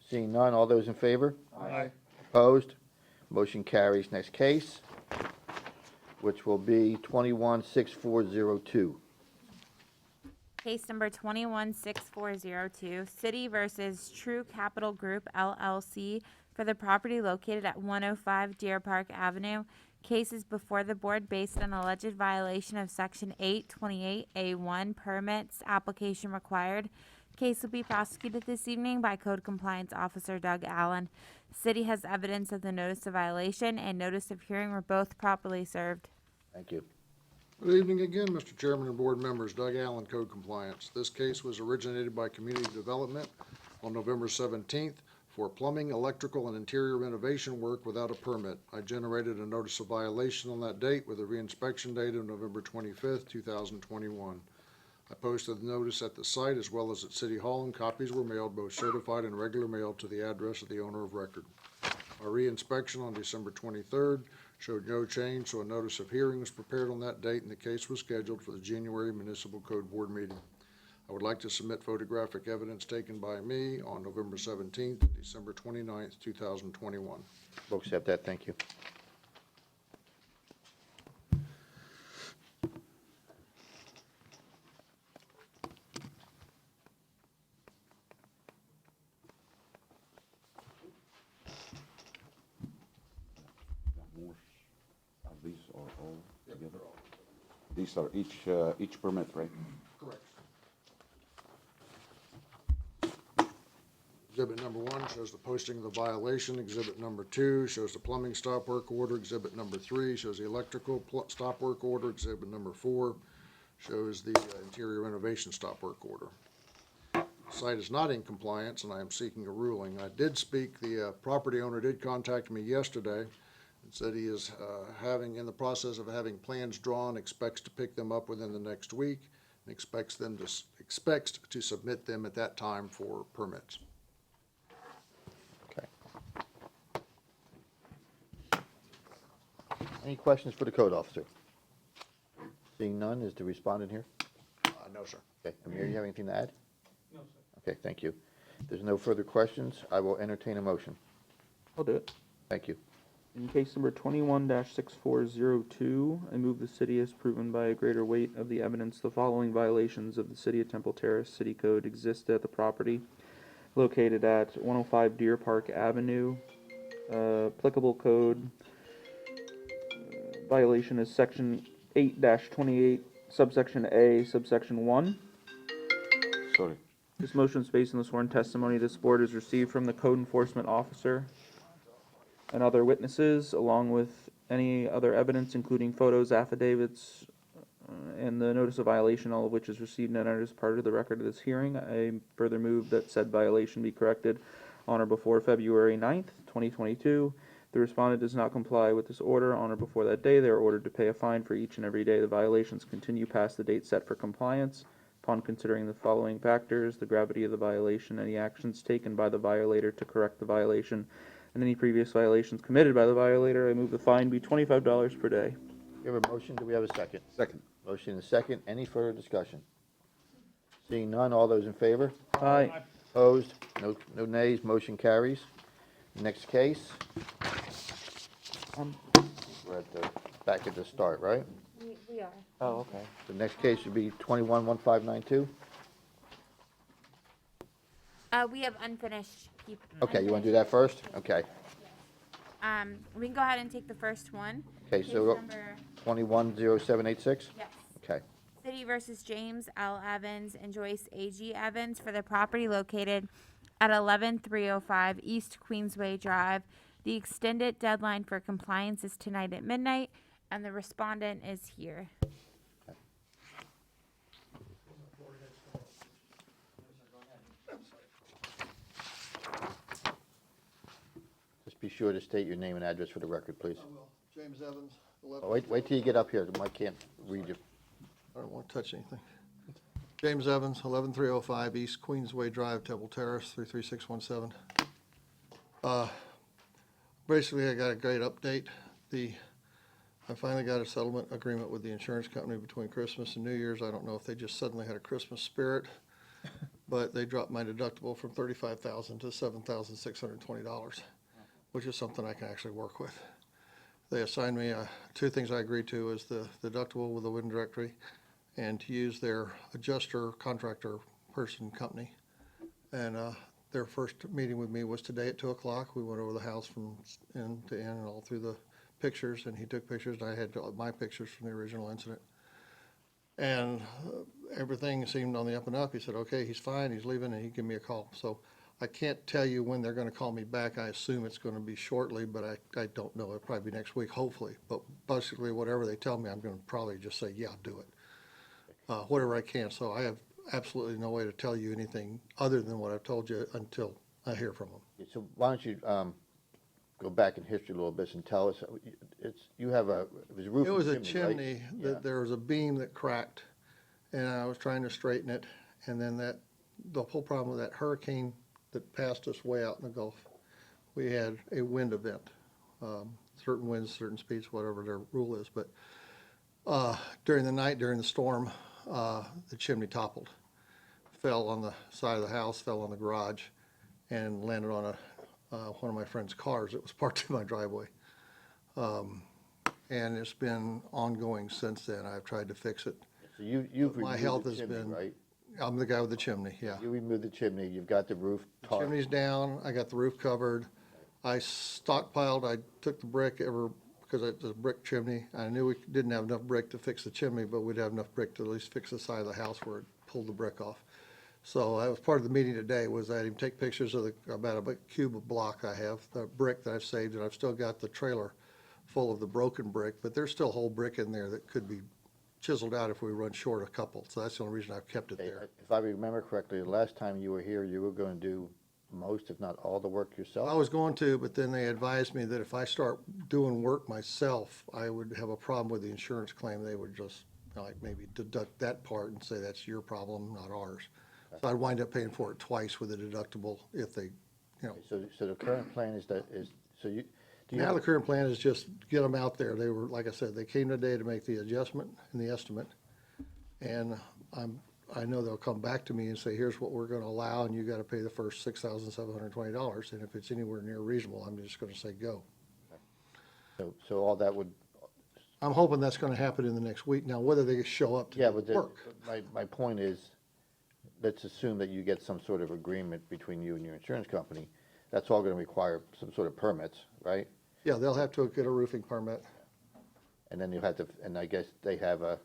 [SPEAKER 1] Seeing none, all those in favor?
[SPEAKER 2] Aye.
[SPEAKER 1] Opposed? Motion carries. Next case, which will be 216402.
[SPEAKER 9] Case number 216402, City versus True Capital Group LLC for the property located at 105 Deer Park Avenue. Case is before the board based on alleged violation of Section 828A1 permits application required. Case will be prosecuted this evening by Code Compliance Officer Doug Allen. City has evidence of the notice of violation and notice of hearing were both properly served.
[SPEAKER 1] Thank you.
[SPEAKER 12] Good evening again, Mr. Chairman and board members. Doug Allen, Code Compliance. This case was originated by Community Development on November 17th for plumbing, electrical, and interior renovation work without a permit. I generated a notice of violation on that date with a reinspection date of November 25th, 2021. I posted the notice at the site as well as at City Hall, and copies were mailed, both certified and regular mail, to the address of the owner of record. Our reinspection on December 23rd showed no change, so a notice of hearing was prepared on that date, and the case was scheduled for the January Municipal Code Board meeting. I would like to submit photographic evidence taken by me on November 17th and December 29th, 2021.
[SPEAKER 1] We'll accept that, thank you.
[SPEAKER 3] These are each permit, right?
[SPEAKER 12] Correct. Exhibit number 1 shows the posting of the violation. Exhibit number 2 shows the plumbing stop work order. Exhibit number 3 shows the electrical stop work order. Exhibit number 4 shows the interior renovation stop work order. The site is not in compliance, and I am seeking a ruling. I did speak, the property owner did contact me yesterday and said he is in the process of having plans drawn, expects to pick them up within the next week, and expects to submit them at that time for permits.
[SPEAKER 1] Okay. Any questions for the code officer? Seeing none, is the respondent here?
[SPEAKER 12] No, sir.
[SPEAKER 1] Okay, Amir, you have anything to add? No, sir. Okay, thank you. If there's no further questions, I will entertain a motion.
[SPEAKER 2] I'll do it.
[SPEAKER 1] Thank you.
[SPEAKER 2] In case number 21-6402, I move the city has proven by a greater weight of the evidence the following violations of the City of Temple Terrace City Code exist at the property located at 105 Deer Park Avenue. Applicable code violation is section 8-28, subsection A, subsection 1.
[SPEAKER 3] Sorry.
[SPEAKER 2] This motion is based on the sworn testimony this board has received from the code enforcement officer and other witnesses, along with any other evidence, including photos, affidavits, and the notice of violation, all of which is received and entered as part of the record of this hearing. I further move that said violation be corrected on or before February 9th, 2022. The respondent does not comply with this order on or before that day. They are ordered to pay a fine for each and every day the violations continue past the date set for compliance. Upon considering the following factors, the gravity of the violation, any actions taken by the violator to correct the violation, and any previous violations committed by the violator, I move the fine be $25 per day.
[SPEAKER 1] We have a motion, do we have a second?
[SPEAKER 3] Second.
[SPEAKER 1] Motion and a second, any further discussion? Seeing none, all those in favor?
[SPEAKER 2] Aye.
[SPEAKER 1] Opposed? No nays, motion carries. Next case. We're at back at the start, right?
[SPEAKER 9] We are.
[SPEAKER 2] Oh, okay.
[SPEAKER 1] The next case would be 21-1592.
[SPEAKER 9] We have unfinished people.
[SPEAKER 1] Okay, you want to do that first? Okay.
[SPEAKER 9] We can go ahead and take the first one.
[SPEAKER 1] Okay,
[SPEAKER 9] Case
[SPEAKER 1] so
[SPEAKER 9] number,
[SPEAKER 1] 210786?
[SPEAKER 9] yes.
[SPEAKER 1] Okay.
[SPEAKER 9] City versus James L. Evans and Joyce A.G. Evans for the property located at 11305 East Queensway Drive. The extended deadline for compliance is tonight at midnight, and the respondent is here.
[SPEAKER 1] Just be sure to state your name and address for the record, please.
[SPEAKER 13] I will. James Evans, 11.
[SPEAKER 1] Oh, wait till you get up here, the mic can't read you.
[SPEAKER 13] I don't want to touch anything. James Evans, 11305 East Queensway Drive, Temple Terrace, 33617. Basically, I got a great update. I finally got a settlement agreement with the insurance company between Christmas and New Year's. I don't know if they just suddenly had a Christmas spirit, but they dropped my deductible from $35,000 to $7,620, which is something I can actually work with. They assigned me two things I agreed to is the deductible with the wind directory and to use their adjuster contractor person company. And their first meeting with me was today at 2 o'clock. We went over the house from end to end and all through the pictures, and he took pictures, and I had my pictures from the original incident. And everything seemed on the up and up. He said, okay, he's fine, he's leaving, and he'd give me a call. So I can't tell you when they're gonna call me back. I assume it's gonna be shortly, but I don't know. It'll probably be next week, hopefully. But basically, whatever they tell me, I'm gonna probably just say, yeah, I'll do it. Whatever I can. So I have absolutely no way to tell you anything other than what I've told you until I hear from them.
[SPEAKER 1] So why don't you go back in history a little bit and tell us, it was a roof
[SPEAKER 13] It was a
[SPEAKER 1] and
[SPEAKER 13] chimney,
[SPEAKER 1] right?
[SPEAKER 13] that there was a beam that cracked, and I was trying to straighten it, and then the whole problem with that hurricane that passed us way out in the Gulf, we had a wind event. Certain winds, certain speeds, whatever their rule is, but during the night, during the storm, the chimney toppled, fell on the side of the house, fell on the garage, and landed on one of my friend's cars that was parked in my driveway. And it's been ongoing since then. I've tried to fix it.
[SPEAKER 1] So you've
[SPEAKER 13] My
[SPEAKER 1] removed
[SPEAKER 13] health
[SPEAKER 1] the
[SPEAKER 13] has
[SPEAKER 1] chimney,
[SPEAKER 13] been,
[SPEAKER 1] right?
[SPEAKER 13] I'm the guy with the chimney, yeah.
[SPEAKER 1] You removed the chimney, you've got the roof tarp.
[SPEAKER 13] Chimney's down, I got the roof covered. I stockpiled, I took the brick every because it's a brick chimney. I knew we didn't have enough brick to fix the chimney, but we'd have enough brick to at least fix the side of the house where it pulled the brick off. So that was part of the meeting today, was I had him take pictures of about a big cube of block I have, the brick that I've saved, and I've still got the trailer full of the broken brick, but there's still whole brick in there that could be chiseled out if we run short a couple. So that's the only reason I've kept it there.
[SPEAKER 1] If I remember correctly, the last time you were here, you were going to do most, if not all, the work yourself?
[SPEAKER 13] I was going to, but then they advised me that if I start doing work myself, I would have a problem with the insurance claim. They would just like maybe deduct that part and say that's your problem, not ours. So I'd wind up paying for it twice with a deductible if they, you know.
[SPEAKER 1] So the current plan is that, so you, do you
[SPEAKER 13] Now
[SPEAKER 1] have,
[SPEAKER 13] the current plan is just get them out there. They were, like I said, they came today to make the adjustment and the estimate. And I know they'll come back to me and say, here's what we're gonna allow, and you gotta pay the first $6,720. And if it's anywhere near reasonable, I'm just gonna say go.
[SPEAKER 1] so all that would,
[SPEAKER 13] I'm hoping that's gonna happen in the next week. Now, whether they show up to
[SPEAKER 1] yeah,
[SPEAKER 13] do
[SPEAKER 1] but
[SPEAKER 13] the work.
[SPEAKER 1] my point is, let's assume that you get some sort of agreement between you and your insurance company. That's all gonna require some sort of permits, right?
[SPEAKER 13] Yeah, they'll have to get a roofing permit.
[SPEAKER 1] And then you have to, and I guess they have a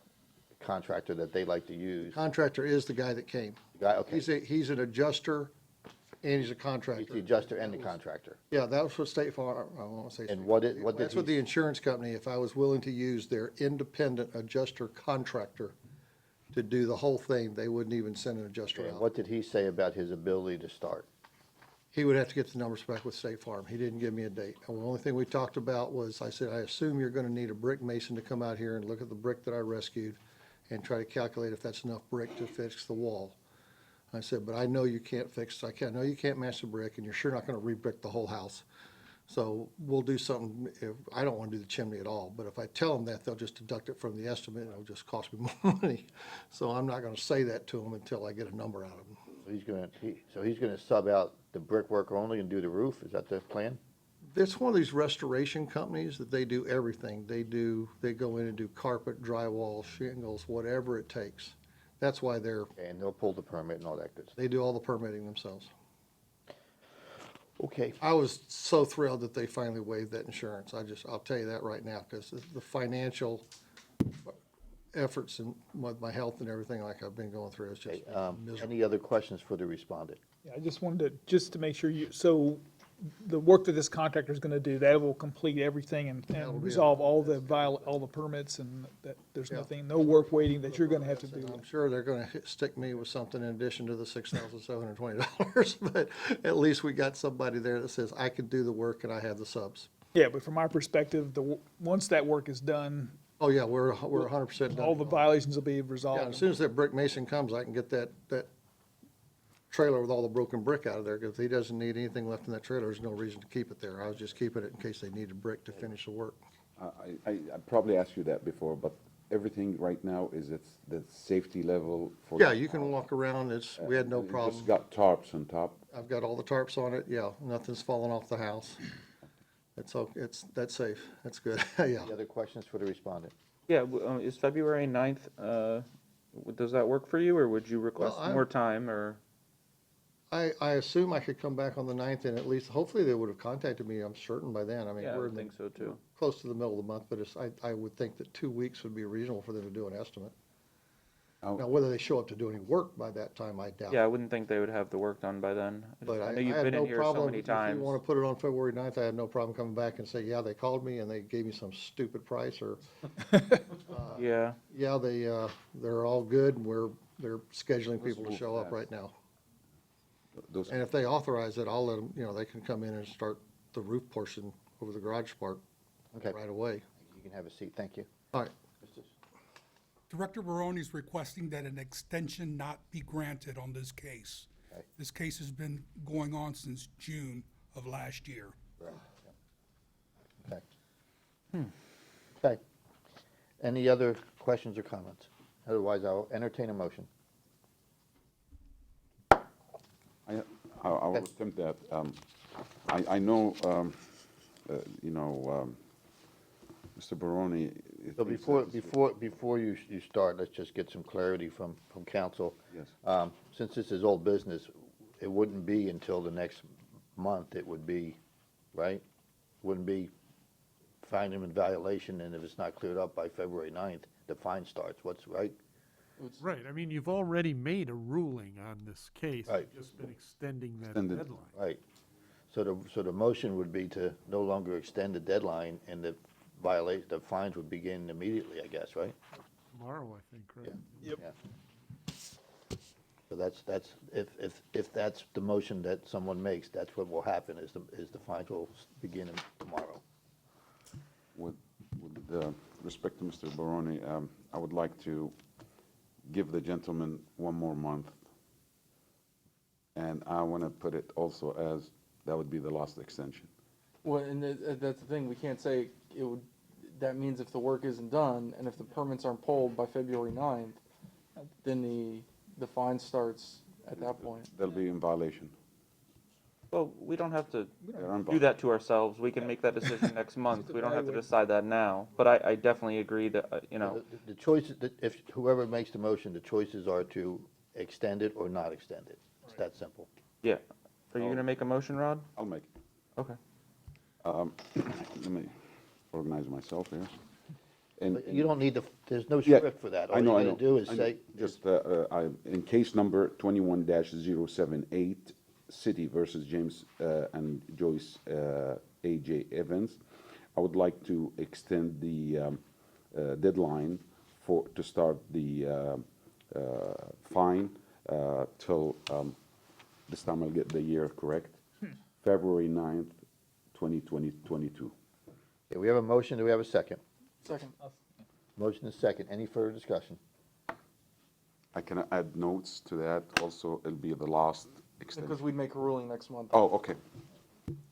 [SPEAKER 1] contractor that they like to use.
[SPEAKER 13] Contractor is the guy that came.
[SPEAKER 1] Guy, okay.
[SPEAKER 13] He's an adjuster and he's a
[SPEAKER 1] He's
[SPEAKER 13] contractor.
[SPEAKER 1] the adjuster and the contractor.
[SPEAKER 13] Yeah, that was what State Farm, I won't say.
[SPEAKER 1] And
[SPEAKER 13] State
[SPEAKER 1] what
[SPEAKER 13] Farm.
[SPEAKER 1] did
[SPEAKER 13] That's what
[SPEAKER 1] he-
[SPEAKER 13] the insurance company, if I was willing to use their independent adjuster contractor to do the whole thing, they wouldn't even send an adjuster
[SPEAKER 1] And
[SPEAKER 13] out.
[SPEAKER 1] what did he say about his ability to start?
[SPEAKER 13] He would have to get the numbers back with State Farm. He didn't give me a date. And the only thing we talked about was, I said, I assume you're gonna need a brick mason to come out here and look at the brick that I rescued and try to calculate if that's enough brick to fix the wall. I said, but I know you can't I know you can't match the brick, and you're sure not gonna re-brick the whole house. So we'll do something, I don't wanna do the chimney at all, but if I tell them that, they'll just deduct it from the estimate, and it'll just cost me more money. So I'm not gonna say that to them until I get a number out of them.
[SPEAKER 1] So he's gonna sub out the brickwork only and do the roof? Is that the plan?
[SPEAKER 13] It's one of these restoration companies that they do everything. They go in and do carpet, drywall, shingles, whatever it takes. That's why
[SPEAKER 1] And they'll pull the permit and all that good stuff.
[SPEAKER 13] they do all the permitting themselves.
[SPEAKER 1] Okay.
[SPEAKER 13] I was so thrilled that they finally waived that insurance. I'll tell you that right now, because the financial efforts and with my health and everything like I've been going through is just miserable.
[SPEAKER 1] Any other questions for the respondent?
[SPEAKER 5] Yeah, I just wanted to make sure so the work that this contractor is gonna do, that will complete everything
[SPEAKER 13] That'll
[SPEAKER 5] and
[SPEAKER 13] be
[SPEAKER 5] resolve all the permits, and that there's
[SPEAKER 13] Yeah.
[SPEAKER 5] no work waiting that you're gonna have to do.
[SPEAKER 13] I'm sure they're gonna stick me with something in addition to the $6,720, but at least we got somebody there that says, I can do the work and I have the subs.
[SPEAKER 5] Yeah, but from our perspective, once that work is done,
[SPEAKER 13] Oh, yeah, we're 100% done.
[SPEAKER 5] all the violations will be
[SPEAKER 13] Yeah,
[SPEAKER 5] resolved.
[SPEAKER 13] as soon as that brick mason comes, I can get that trailer with all the broken brick out of there, because if he doesn't need anything left in that trailer, there's no reason to keep it there. I was just keeping it in case they needed brick to finish the work.
[SPEAKER 3] I probably asked you that before, but everything right now is it's the safety level for.
[SPEAKER 13] Yeah, you can walk around, we had no
[SPEAKER 3] You
[SPEAKER 13] problem.
[SPEAKER 3] just got tarps on top.
[SPEAKER 13] I've got all the tarps on it, yeah, nothing's falling off the house. That's safe, that's good, yeah.
[SPEAKER 1] Any other questions for the respondent?
[SPEAKER 7] Yeah, is February 9th, does that work for you, or would you request
[SPEAKER 13] Well,
[SPEAKER 7] more time, or?
[SPEAKER 13] I assume I could come back on the 9th, and at least, hopefully they would have contacted me, I'm certain by then. I mean,
[SPEAKER 7] Yeah, I
[SPEAKER 13] we're
[SPEAKER 7] would
[SPEAKER 13] in the
[SPEAKER 7] think so too.
[SPEAKER 13] close to the middle of the month, but I would think that 2 weeks would be reasonable for them to do an estimate.
[SPEAKER 3] Oh.
[SPEAKER 13] Now, whether they show up to do any work by that time, I doubt.
[SPEAKER 7] Yeah, I wouldn't think they would have the work done by then.
[SPEAKER 13] But I
[SPEAKER 7] know you've
[SPEAKER 13] have
[SPEAKER 7] been
[SPEAKER 13] no
[SPEAKER 7] in here so
[SPEAKER 13] problem,
[SPEAKER 7] many
[SPEAKER 13] if
[SPEAKER 7] times.
[SPEAKER 13] you want to put it on February 9th, I have no problem coming back and say, yeah, they called me and they gave me some stupid price, or,
[SPEAKER 7] Yeah,
[SPEAKER 13] yeah, they're all good, and they're scheduling people to
[SPEAKER 3] move
[SPEAKER 13] show up
[SPEAKER 3] fast.
[SPEAKER 13] right now.
[SPEAKER 3] Those,
[SPEAKER 13] And if they authorize it, I'll let them, they can come in and start the roof portion over the garage part
[SPEAKER 1] Okay,
[SPEAKER 13] right away.
[SPEAKER 1] you can have a seat. Thank you.
[SPEAKER 13] All right.
[SPEAKER 14] Director Barone is requesting that an extension not be granted on this case.
[SPEAKER 1] Okay.
[SPEAKER 14] This case has been going on since June of last year.
[SPEAKER 1] Right. Okay. Okay. Any other questions or comments? Otherwise, I'll entertain a motion.
[SPEAKER 3] I will attempt that. I know, Mr. Barone.
[SPEAKER 1] So before you start, let's just get some clarity from council.
[SPEAKER 3] Yes.
[SPEAKER 1] Since this is old business, it wouldn't be until the next month, it would be, right? Wouldn't be find him in violation, and if it's not cleared up by February 9th, the fine starts, what's right?
[SPEAKER 6] Right, I mean, you've already made a ruling on this case.
[SPEAKER 1] Right.
[SPEAKER 6] You've just been extending that
[SPEAKER 3] Extended.
[SPEAKER 6] deadline.
[SPEAKER 1] Right. So the motion would be to no longer extend the deadline, and the fines would begin immediately, I guess, right?
[SPEAKER 6] Tomorrow, I think, right?
[SPEAKER 5] Yep.
[SPEAKER 1] Yeah. So that's, if that's the motion that someone makes, that's what will happen, is the fines will begin tomorrow.
[SPEAKER 3] With respect to Mr. Barone, I would like to give the gentleman one more month. And I want to put it also as, that would be the last extension.
[SPEAKER 2] Well, and that's the thing, we can't say it would, that means if the work isn't done, and if the permits aren't pulled by February 9th, then the fine starts at that point.
[SPEAKER 3] They'll be in violation.
[SPEAKER 7] Well, we don't have to
[SPEAKER 3] They're on
[SPEAKER 7] do that to ourselves. We can make that decision next month. We don't have to decide that now. But I definitely agree that, you know,
[SPEAKER 1] The choice, if whoever makes the motion, the choices are to extend it or not extend it. It's that simple.
[SPEAKER 7] yeah. Are you gonna make a motion, Rod?
[SPEAKER 3] I'll make it.
[SPEAKER 7] Okay.
[SPEAKER 3] Let me organize myself here. And-
[SPEAKER 1] But you don't need there's no
[SPEAKER 3] Yeah,
[SPEAKER 1] script for that.
[SPEAKER 3] I know,
[SPEAKER 1] All
[SPEAKER 3] I
[SPEAKER 1] you
[SPEAKER 3] know.
[SPEAKER 1] gotta do is
[SPEAKER 3] I know.
[SPEAKER 1] say,
[SPEAKER 3] Just, in case number 21-078, City versus James and Joyce A.J. Evans, I would like to extend the deadline to start the fine till, this time I'll get the year correct, February 9th, 2022.
[SPEAKER 1] okay, we have a motion, do we have a second?
[SPEAKER 2] Second.
[SPEAKER 1] Motion is second, any further discussion?
[SPEAKER 3] I can add notes to that, also, it'll be the last extension.
[SPEAKER 2] Because we'd make a ruling next month.
[SPEAKER 3] Oh, okay.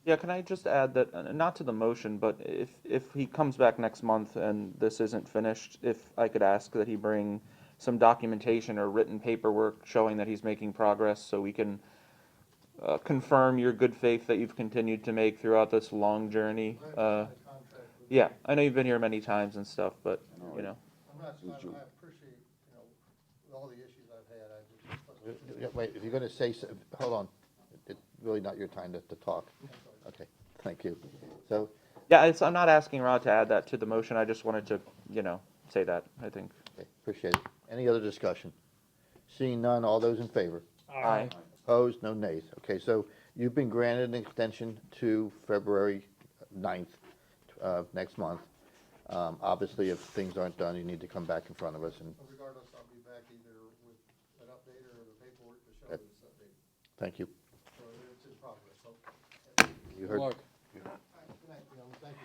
[SPEAKER 7] Yeah, can I just add that, not to the motion, but if he comes back next month and this isn't finished, if I could ask that he bring some documentation or written paperwork showing that he's making progress, so we can confirm your good faith that you've continued to make throughout this long journey. Yeah, I know you've been here many times and stuff, but, you know.
[SPEAKER 13] I appreciate, with all the issues I've had,
[SPEAKER 1] Wait, if you're gonna say, hold on, it's really not your time to talk. Okay, thank you. So,
[SPEAKER 7] Yeah, I'm not asking Rod to add that to the motion, I just wanted to, say that, I think.
[SPEAKER 1] okay, appreciate it. Any other discussion? Seeing none, all those in favor?
[SPEAKER 7] Aye.
[SPEAKER 1] Opposed, no nays. Okay, so you've been granted an extension to February 9th, next month. Obviously, if things aren't done, you need to come back in front of us and,
[SPEAKER 13] regardless, I'll be back either with an update or the paperwork to show this update.
[SPEAKER 1] thank you.
[SPEAKER 13] So it's in progress, so.
[SPEAKER 1] You
[SPEAKER 2] Good
[SPEAKER 1] heard.
[SPEAKER 2] luck.
[SPEAKER 13] Thank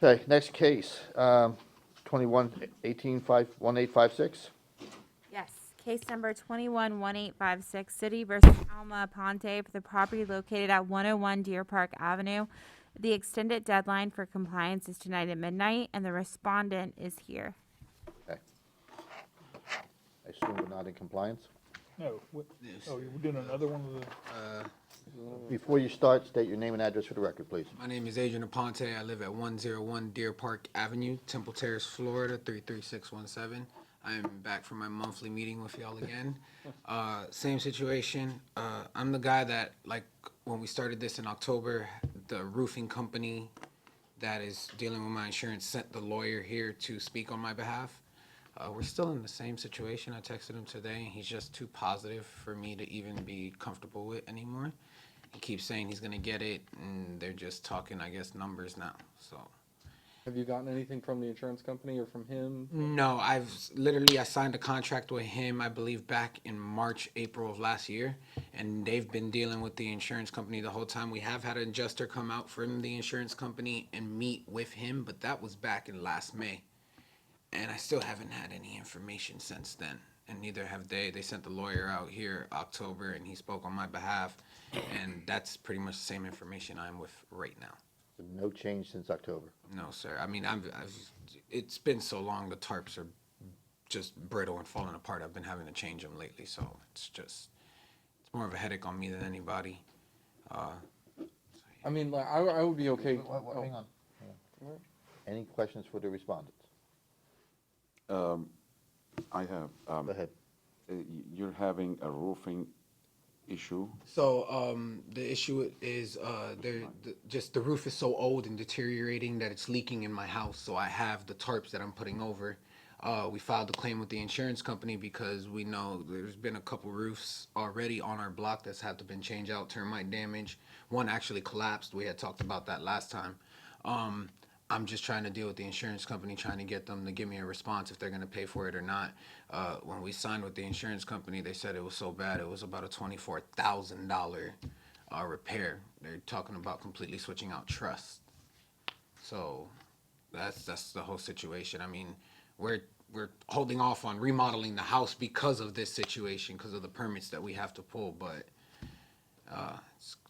[SPEAKER 13] you.
[SPEAKER 1] Okay, next case, 21-18-1856.
[SPEAKER 9] Yes, case number 21-1856, City versus Alma Aponte for the property located at 101 Deer Park Avenue. The extended deadline for compliance is tonight at midnight, and the respondent is here.
[SPEAKER 1] Okay. I assume we're not in compliance?
[SPEAKER 5] No, oh, you're doing another one of the,
[SPEAKER 1] Before you start, state your name and address for the record, please.
[SPEAKER 15] My name is Adrian Aponte. I live at 101 Deer Park Avenue, Temple Terrace, Florida, 33617. I am back from my monthly meeting with y'all again. Same situation. I'm the guy that, like, when we started this in October, the roofing company that is dealing with my insurance sent the lawyer here to speak on my behalf. We're still in the same situation. I texted him today, and he's just too positive for me to even be comfortable with anymore. He keeps saying he's gonna get it, and they're just talking, I guess, numbers now, so.
[SPEAKER 2] Have you gotten anything from the insurance company or from him?
[SPEAKER 15] No, I signed a contract with him, I believe, back in March, April of last year, and they've been dealing with the insurance company the whole time. We have had an adjuster come out from the insurance company and meet with him, but that was back in last May. And I still haven't had any information since then, and neither have they. They sent the lawyer out here October, and he spoke on my behalf, and that's pretty much the same information I'm with right now.
[SPEAKER 1] No change since October.
[SPEAKER 15] No, sir. I mean, it's been so long, the tarps are just brittle and falling apart. I've been having to change them lately, so it's more of a headache on me than anybody.
[SPEAKER 2] I mean, like, I would be okay.
[SPEAKER 1] Hang on. Any questions for the respondents?
[SPEAKER 3] I have.
[SPEAKER 1] Go ahead.
[SPEAKER 3] You're having a roofing issue?
[SPEAKER 15] So, the issue is, just the roof is so old and deteriorating that it's leaking in my house, so I have the tarps that I'm putting over. We filed a claim with the insurance company because we know there's been a couple roofs already on our block that's had to been changed out, termite damage. One actually collapsed. We had talked about that last time. I'm just trying to deal with the insurance company, trying to get them to give me a response if they're gonna pay for it or not. When we signed with the insurance company, they said it was so bad, it was about a $24,000 repair. They're talking about completely switching out truss. So that's the whole situation. I mean, we're holding off on remodeling the house because of this situation, because of the permits that we have to pull, but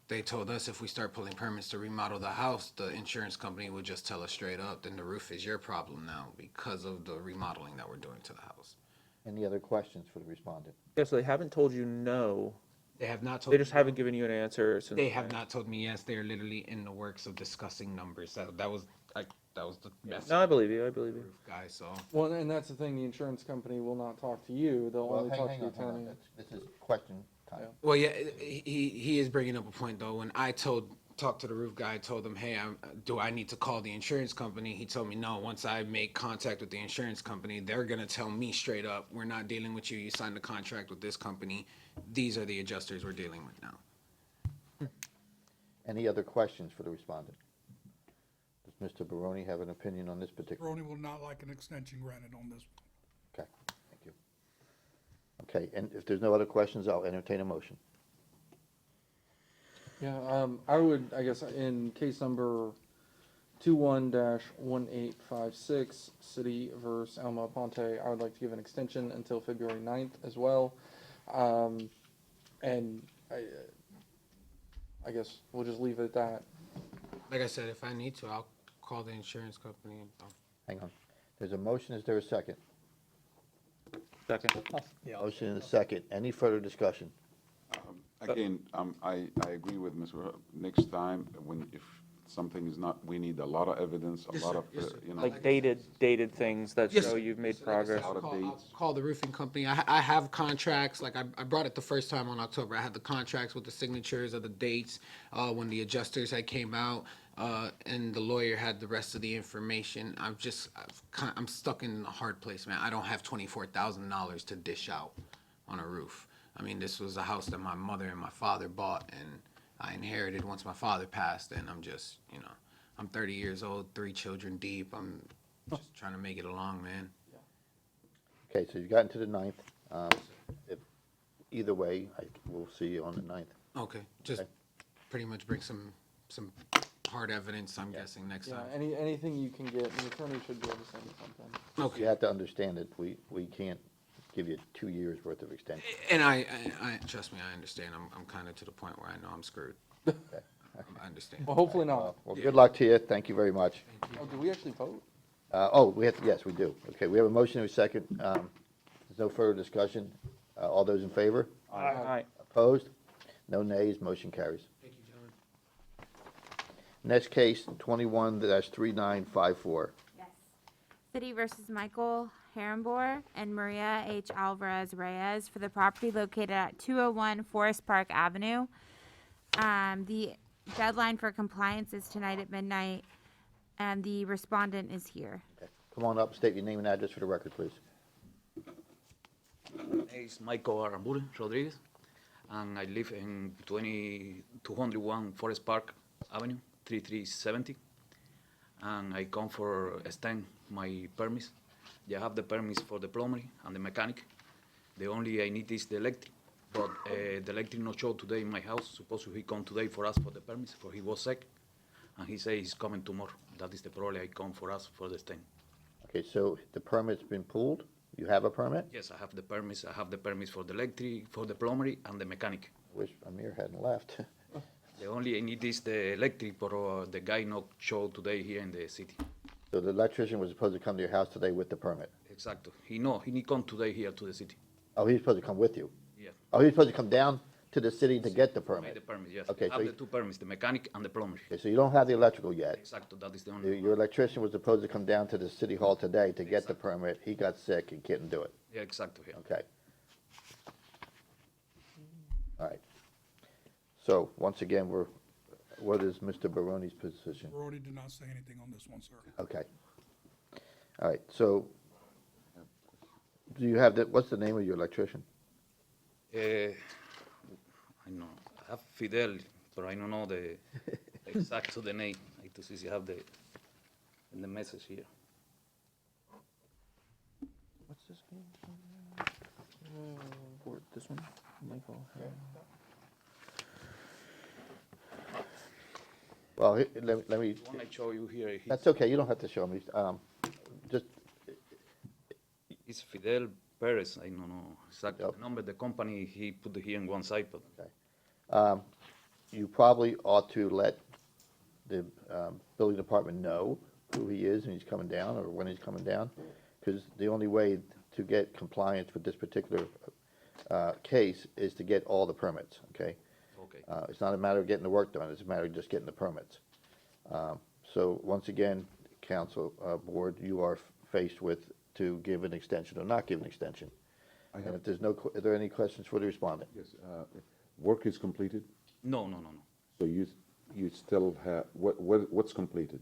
[SPEAKER 15] they told us if we start pulling permits to remodel the house, the insurance company would just tell us straight up, then the roof is your problem now because of the remodeling that we're doing to the house.
[SPEAKER 1] Any other questions for the respondent?
[SPEAKER 7] Yes, so they haven't told you no.
[SPEAKER 15] They have not told
[SPEAKER 7] They
[SPEAKER 15] me
[SPEAKER 7] just haven't given you an answer since.
[SPEAKER 15] They have not told me yes. They're literally in the works of discussing numbers. That was the message.
[SPEAKER 7] No, I believe you. I believe you.
[SPEAKER 15] Guy, so
[SPEAKER 2] Well, and that's the thing, the insurance company will not talk to you, they'll only talk to the
[SPEAKER 1] Hang on.
[SPEAKER 2] attorney.
[SPEAKER 1] This is question time.
[SPEAKER 15] well, yeah, he is bringing up a point though. When I talked to the roof guy, I told him, hey, do I need to call the insurance company? He told me no. Once I make contact with the insurance company, they're gonna tell me straight up, we're not dealing with you. You signed a contract with this company. These are the adjusters we're dealing with now.
[SPEAKER 1] Any other questions for the respondent? Does Mr. Baroni have an opinion on this particular?
[SPEAKER 14] Baroni will not like an extension granted on this.
[SPEAKER 1] Okay, thank you. Okay, and if there's no other questions, I'll entertain a motion.
[SPEAKER 2] Yeah, I would, I guess, in case number 21-1856, City versus Alma Aponte, I would like to give an extension until February 9th as well. And I guess we'll just leave it at that.
[SPEAKER 15] Like I said, if I need to, I'll call the insurance company.
[SPEAKER 1] Hang on. There's a motion, is there a second?
[SPEAKER 7] Second.
[SPEAKER 1] Motion and a second. Any further discussion?
[SPEAKER 3] Again, I agree with Mr. Next time, if something is not, we need a lot of evidence, a lot of, you know.
[SPEAKER 7] Like dated things that
[SPEAKER 15] Yes,
[SPEAKER 7] show
[SPEAKER 15] sir.
[SPEAKER 7] you've made
[SPEAKER 15] So, like I said,
[SPEAKER 7] progress.
[SPEAKER 15] I'll call the roofing company. I have contracts, like I brought it the first time on October. I had the contracts with the signatures of the dates, when the adjusters had came out, and the lawyer had the rest of the information. I'm stuck in a hard place, man. I don't have $24,000 to dish out on a roof. I mean, this was a house that my mother and my father bought, and I inherited once my father passed, and I'm just, I'm 30 years old, 3 children deep. I'm just trying to make it along, man.
[SPEAKER 1] Okay, so you've gotten to the 9th. If either way, we'll see you on the 9th.
[SPEAKER 15] Okay, just
[SPEAKER 1] Okay.
[SPEAKER 15] pretty much bring some hard evidence, I'm guessing, next
[SPEAKER 2] Yeah,
[SPEAKER 15] time.
[SPEAKER 2] anything you can get, the attorney should be able to send you something.
[SPEAKER 15] Okay.
[SPEAKER 1] You have to understand that we can't give you 2 years worth of extension.
[SPEAKER 15] And I trust me, I understand. I'm kind of to the point where I know I'm screwed. I understand.
[SPEAKER 2] Well, hopefully not.
[SPEAKER 1] Well, good luck to you. Thank you very much.
[SPEAKER 2] Oh, do we actually vote?
[SPEAKER 1] Yes, we do. Okay, we have a motion and a second. There's no further discussion. All those in favor?
[SPEAKER 7] Aye.
[SPEAKER 1] Opposed? No nays, motion carries.
[SPEAKER 15] Thank you, gentlemen.
[SPEAKER 1] Next case, 21-3954.
[SPEAKER 9] Yes. City versus Michael Herrenboer and Maria H. Alvarez Reyes for the property located at 201 Forest Park Avenue. The deadline for compliance is tonight at midnight, and the respondent is here.
[SPEAKER 1] Okay. Come on up, state your name and address for the record, please.
[SPEAKER 16] My name is Michael Aramburu Rodriguez, and I live in 201 Forest Park Avenue, 3370. And I come for extend my permits. I have the permits for the plumber and the mechanic. The only I need is the electric, but the electric not show today in my house. Supposed he come today for us for the permits, for he was sick, and he say he's coming tomorrow. That is the problem. I come for us for the extend.
[SPEAKER 1] Okay, so the permit's been pulled? You have a permit?
[SPEAKER 16] Yes, I have the permits. I have the permits for the electric, for the plumber, and the mechanic.
[SPEAKER 1] Wish Amir hadn't left.
[SPEAKER 16] The only I need is the electric, but the guy not show today here in the city.
[SPEAKER 1] So the electrician was supposed to come to your house today with the permit?
[SPEAKER 16] Exacto. He need come today here to the city.
[SPEAKER 1] Oh, he's supposed to come with you?
[SPEAKER 16] Yeah.
[SPEAKER 1] Oh, he's supposed to come down to the city to get the
[SPEAKER 16] Made
[SPEAKER 1] permit?
[SPEAKER 16] the permit, yes.
[SPEAKER 1] Okay,
[SPEAKER 16] I have
[SPEAKER 1] so
[SPEAKER 16] the 2 permits, the mechanic and the plumber.
[SPEAKER 1] Okay, so you don't have the electrical yet?
[SPEAKER 16] Exacto, that is the only
[SPEAKER 1] Your electrician was supposed to come down to the city hall today to get the permit. He got sick and couldn't do it.
[SPEAKER 16] Yeah, exacto, yeah.
[SPEAKER 1] Okay. All right. So, once again, what is Mr. Baroni's position?
[SPEAKER 14] Barone did not say anything on this one, sir.
[SPEAKER 1] Okay. All right, so, do you have what's the name of your electrician?
[SPEAKER 16] I know, I have Fidel, but I don't know the exact to the name. I to see if you have the message here.
[SPEAKER 7] What's this name? This one? Michael.
[SPEAKER 1] Well, let me,
[SPEAKER 16] The one I show you here,
[SPEAKER 1] that's okay, you don't have to show me. Just,
[SPEAKER 16] it's Fidel Perez. I don't know exactly the number. The company he put here on one side, but
[SPEAKER 1] okay. You probably ought to let the building department know who he is and he's coming down, or when he's coming down, because the only way to get compliance with this particular case is to get all the permits, okay?
[SPEAKER 16] okay.
[SPEAKER 1] It's not a matter of getting the work done, it's a matter of just getting the permits. So once again, council, board, you are faced with to give an extension or not give an extension. And if there's are there any questions for the respondent?
[SPEAKER 3] Yes, work is completed,
[SPEAKER 16] No.
[SPEAKER 3] so you still have, what's completed?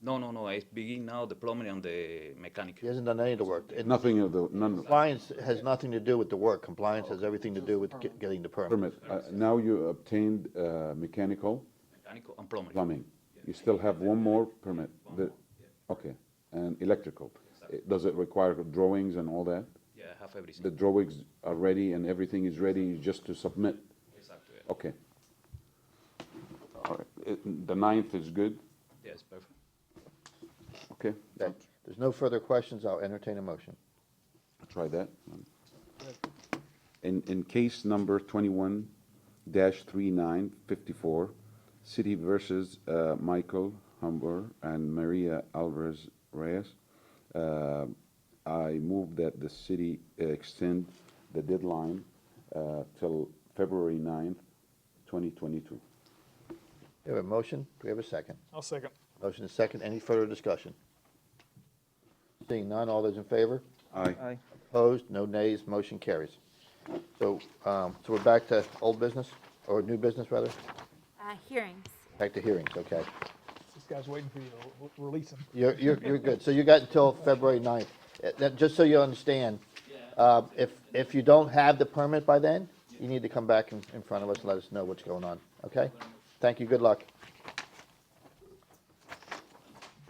[SPEAKER 16] No. I begin now the plumbing and the mechanic.
[SPEAKER 1] He hasn't done any of the work.
[SPEAKER 3] Nothing of the, none,
[SPEAKER 1] Compliance has nothing to do with the work, compliance has everything to do with getting the permit.
[SPEAKER 3] permit. Now you obtained mechanical,
[SPEAKER 16] Mechanical and plumbing.
[SPEAKER 3] plumbing. You still have one more permit? Okay, and electrical. Does it require drawings and all that?
[SPEAKER 16] Yeah, I have everything.
[SPEAKER 3] The drawings are ready and everything is ready just to submit?
[SPEAKER 16] Exactly.
[SPEAKER 3] Okay. All right, the 9th is good?
[SPEAKER 16] Yes, perfect.
[SPEAKER 3] Okay,
[SPEAKER 1] Okay. There's no further questions, I'll entertain a motion.
[SPEAKER 3] try that. In case number 21-3954, City versus Michael Humber and Maria Alvarez Reyes, I move that the city extend the deadline till February 9th, 2022.
[SPEAKER 1] We have a motion, do we have a second?
[SPEAKER 5] I'll second.
[SPEAKER 1] Motion is second, any further discussion? Seeing none, all those in favor?
[SPEAKER 3] Aye.
[SPEAKER 7] Aye.
[SPEAKER 1] Opposed, no nays, motion carries. So we're back to old business, or new business, rather?
[SPEAKER 9] Hearings.
[SPEAKER 1] Back to hearings, okay.
[SPEAKER 5] This guy's waiting for you to release him.
[SPEAKER 1] You're good. So you got until February 9th. Just so you understand, if you don't have the permit by then, you need to come back in front of us and let us know what's going on, okay? Thank you, good luck.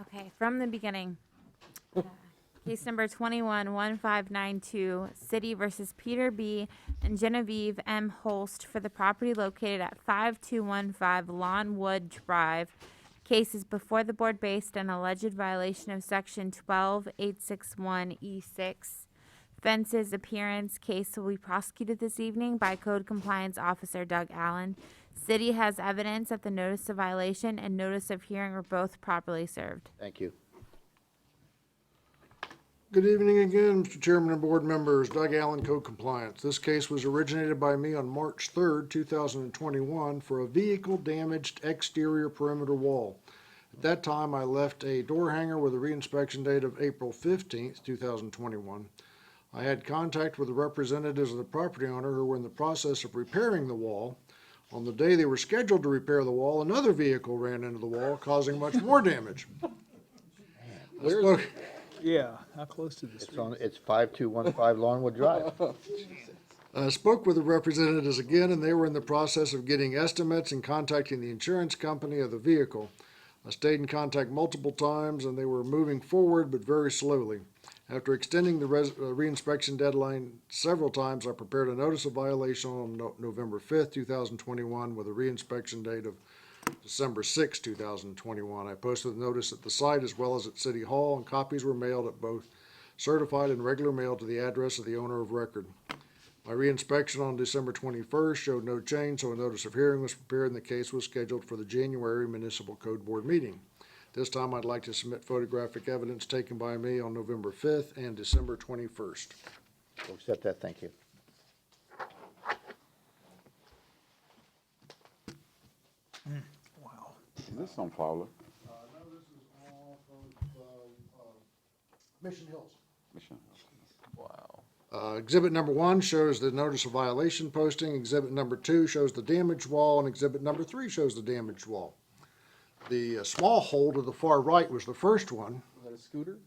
[SPEAKER 9] Okay, from the beginning. Case number 21-1592, City versus Peter B. and Genevieve M. Holst for the property located at 5215 Lawnwood Drive. Case is before the board based on alleged violation of section 12861E6. Fences appearance case will be prosecuted this evening by Code Compliance Officer Doug Allen. City has evidence that the notice of violation and notice of hearing were both properly served.
[SPEAKER 1] Thank you.
[SPEAKER 12] Good evening again, Mr. Chairman and board members. Doug Allen, Code Compliance. This case was originated by me on March 3rd, 2021 for a vehicle-damaged exterior perimeter wall. At that time, I left a door hanger with a reinspection date of April 15th, 2021. I had contact with the representatives of the property owner who were in the process of repairing the wall. On the day they were scheduled to repair the wall, another vehicle ran into the wall, causing much more damage.
[SPEAKER 5] Yeah, how close to this?
[SPEAKER 1] It's 5215 Lawnwood Drive.
[SPEAKER 12] I spoke with the representatives again, and they were in the process of getting estimates and contacting the insurance company of the vehicle. I stayed in contact multiple times, and they were moving forward, but very slowly. After extending the reinspection deadline several times, I prepared a notice of violation on November 5th, 2021, with a reinspection date of December 6, 2021. I posted the notice at the site as well as at City Hall, and copies were mailed at both certified and regular mail to the address of the owner of record. My reinspection on December 21st showed no change, so a notice of hearing was prepared and the case was scheduled for the January Municipal Code Board meeting. This time I'd like to submit photographic evidence taken by me on November 5th and December 21st.
[SPEAKER 1] We'll accept that, thank you.
[SPEAKER 5] Wow.
[SPEAKER 3] Is this on Fowler?
[SPEAKER 12] No, this is off of Mission Hills.
[SPEAKER 3] Mission.
[SPEAKER 7] Wow.
[SPEAKER 12] Exhibit number 1 shows the notice of violation posting. Exhibit number 2 shows the damaged wall, and exhibit number 3 shows the damaged wall. The small hole to the far right was the first one.
[SPEAKER 2] Is that a scooter?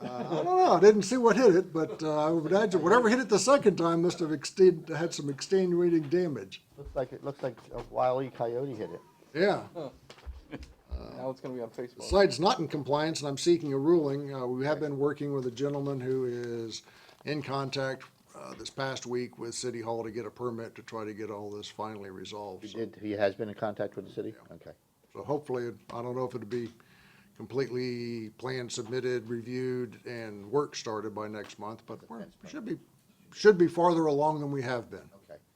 [SPEAKER 12] I don't know. I didn't see what hit it, but I would imagine whatever hit it the second time must have had some extenuating damage.
[SPEAKER 1] Looks like a Wile E. Coyote hit it.
[SPEAKER 12] Yeah.
[SPEAKER 2] Now it's gonna be on Facebook.
[SPEAKER 12] The site's not in compliance, and I'm seeking a ruling. We have been working with a gentleman who is in contact this past week with City Hall to get a permit to try to get all this finally resolved.
[SPEAKER 1] He has been in contact with the city? Okay.
[SPEAKER 12] So hopefully, I don't know if it'll be completely planned, submitted, reviewed, and work started by next month, but should be farther along than we have been.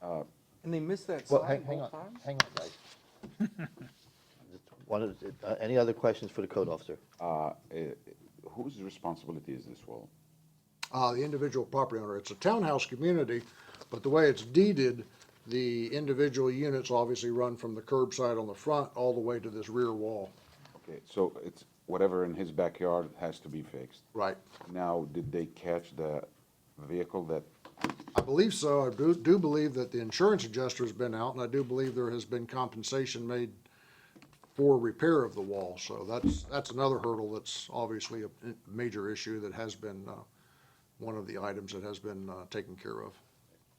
[SPEAKER 1] Okay.
[SPEAKER 2] And they missed that
[SPEAKER 1] Well,
[SPEAKER 2] sign
[SPEAKER 1] hang
[SPEAKER 2] both
[SPEAKER 1] on,
[SPEAKER 2] times?
[SPEAKER 1] hang on, guys. Any other questions for the code officer?
[SPEAKER 3] Whose responsibility is this wall?
[SPEAKER 12] The individual property owner. It's a townhouse community, but the way it's deeded, the individual units obviously run from the curbside on the front all the way to this rear wall.
[SPEAKER 3] Okay, so it's whatever in his backyard has to be fixed.
[SPEAKER 12] Right.
[SPEAKER 3] Now, did they catch the vehicle that,
[SPEAKER 12] I believe so. I do believe that the insurance adjuster has been out, and I do believe there has been compensation made for repair of the wall. So that's another hurdle that's obviously a major issue that has been one of the items that has been taken care of.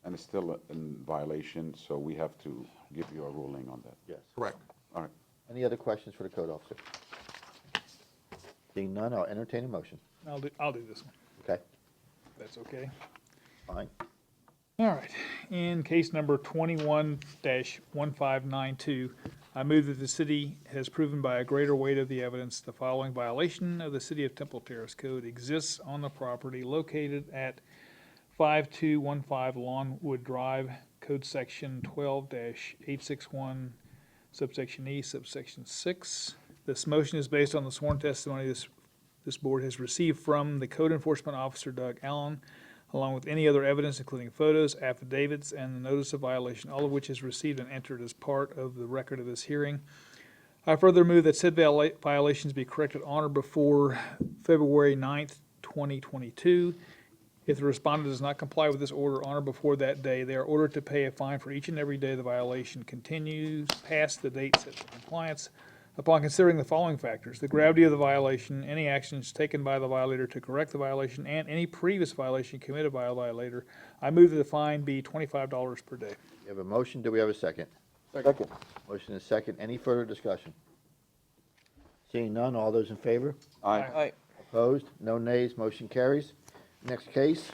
[SPEAKER 3] and it's still in violation, so we have to give you a ruling on that?
[SPEAKER 1] Yes.
[SPEAKER 12] Correct.
[SPEAKER 3] All right.
[SPEAKER 1] Any other questions for the code officer? Seeing none, I'll entertain a motion.
[SPEAKER 5] I'll do this one,
[SPEAKER 1] Okay,
[SPEAKER 5] if that's okay.
[SPEAKER 1] fine.
[SPEAKER 5] All right, in case number 21-1592, I move that the city has proven by a greater weight of the evidence the following violation of the City of Temple Terrace Code exists on the property located at 5215 Lawnwood Drive, Code Section 12-861, subsection E, subsection 6. This motion is based on the sworn testimony this board has received from the Code Enforcement Officer, Doug Allen, along with any other evidence, including photos, affidavits, and the notice of violation, all of which is received and entered as part of the record of this hearing. I further move that said violations be corrected on or before February 9th, 2022. If the respondent does not comply with this order on or before that day, they are ordered to pay a fine for each and every day the violation continues past the date set for compliance. Upon considering the following factors: the gravity of the violation, any actions taken by the violator to correct the violation, and any previous violation committed by a violator, I move that the fine be $25 per day.
[SPEAKER 1] We have a motion, do we have a second?
[SPEAKER 2] Second.
[SPEAKER 1] Motion is second, any further discussion? Seeing none, all those in favor?
[SPEAKER 2] Aye.
[SPEAKER 1] Opposed? No nays, motion carries. Next case,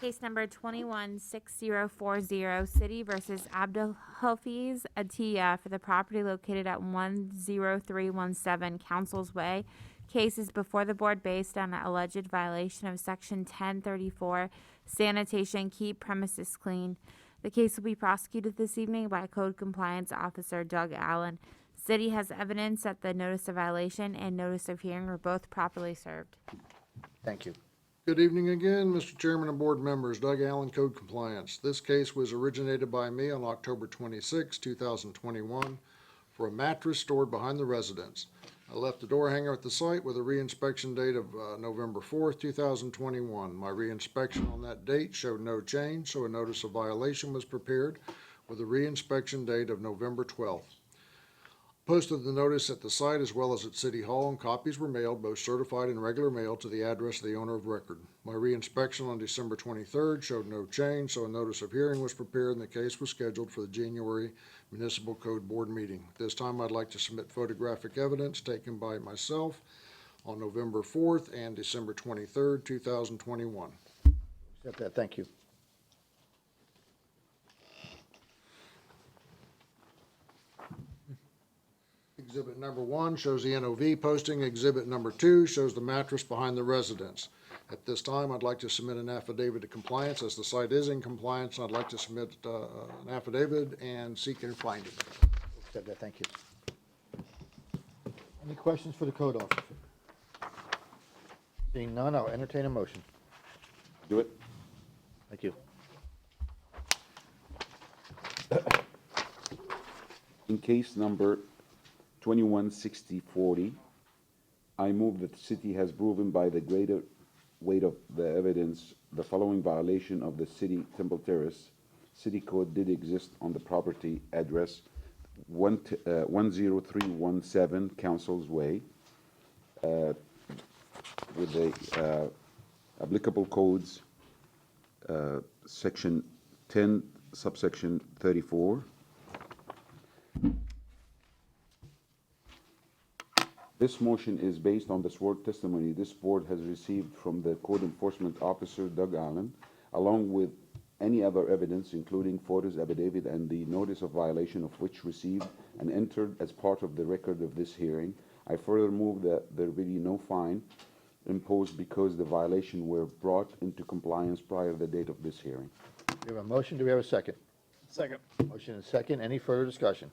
[SPEAKER 9] Case number 216040, City versus Abdulhafiz Atiya for the property located at 10317 Council's Way. Case is before the board based on an alleged violation of Section 1034, sanitation, keep premises clean. The case will be prosecuted this evening by Code Compliance Officer Doug Allen. City has evidence that the notice of violation and notice of hearing were both properly served.
[SPEAKER 1] thank you.
[SPEAKER 12] Good evening again, Mr. Chairman and board members. Doug Allen, Code Compliance. This case was originated by me on October 26, 2021, for a mattress stored behind the residence. I left the door hanger at the site with a reinspection date of November 4th, 2021. My reinspection on that date showed no change, so a notice of violation was prepared with a reinspection date of November 12th. Posted the notice at the site as well as at City Hall, and copies were mailed, both certified and regular mail, to the address of the owner of record. My reinspection on December 23rd showed no change, so a notice of hearing was prepared and the case was scheduled for the January Municipal Code Board meeting. At this time, I'd like to submit photographic evidence taken by myself on November 4th and December 23rd, 2021.
[SPEAKER 1] Accept that, thank you.
[SPEAKER 12] Exhibit number 1 shows the NOV posting. Exhibit number 2 shows the mattress behind the residence. At this time, I'd like to submit an affidavit of compliance. As the site is in compliance, I'd like to submit an affidavit and seek a finding.
[SPEAKER 1] Accept that, thank you. Any questions for the code officer? Seeing none, I'll entertain a motion.
[SPEAKER 3] Do it.
[SPEAKER 1] Thank you.
[SPEAKER 3] In case number 216040, I move that the city has proven by the greater weight of the evidence, the following violation of the city Temple Terrace City Code did exist on the property address 10317 Council's Way, with the applicable codes, section 10, subsection 34. This motion is based on the sworn testimony this board has received from the Code Enforcement Officer, Doug Allen, along with any other evidence, including photos, affidavit, and the notice of violation of which received and entered as part of the record of this hearing. I further move that there be no fine imposed because the violation were brought into compliance prior to the date of this hearing.
[SPEAKER 1] We have a motion, do we have a second?
[SPEAKER 5] Second.
[SPEAKER 1] Motion and second, any further discussion?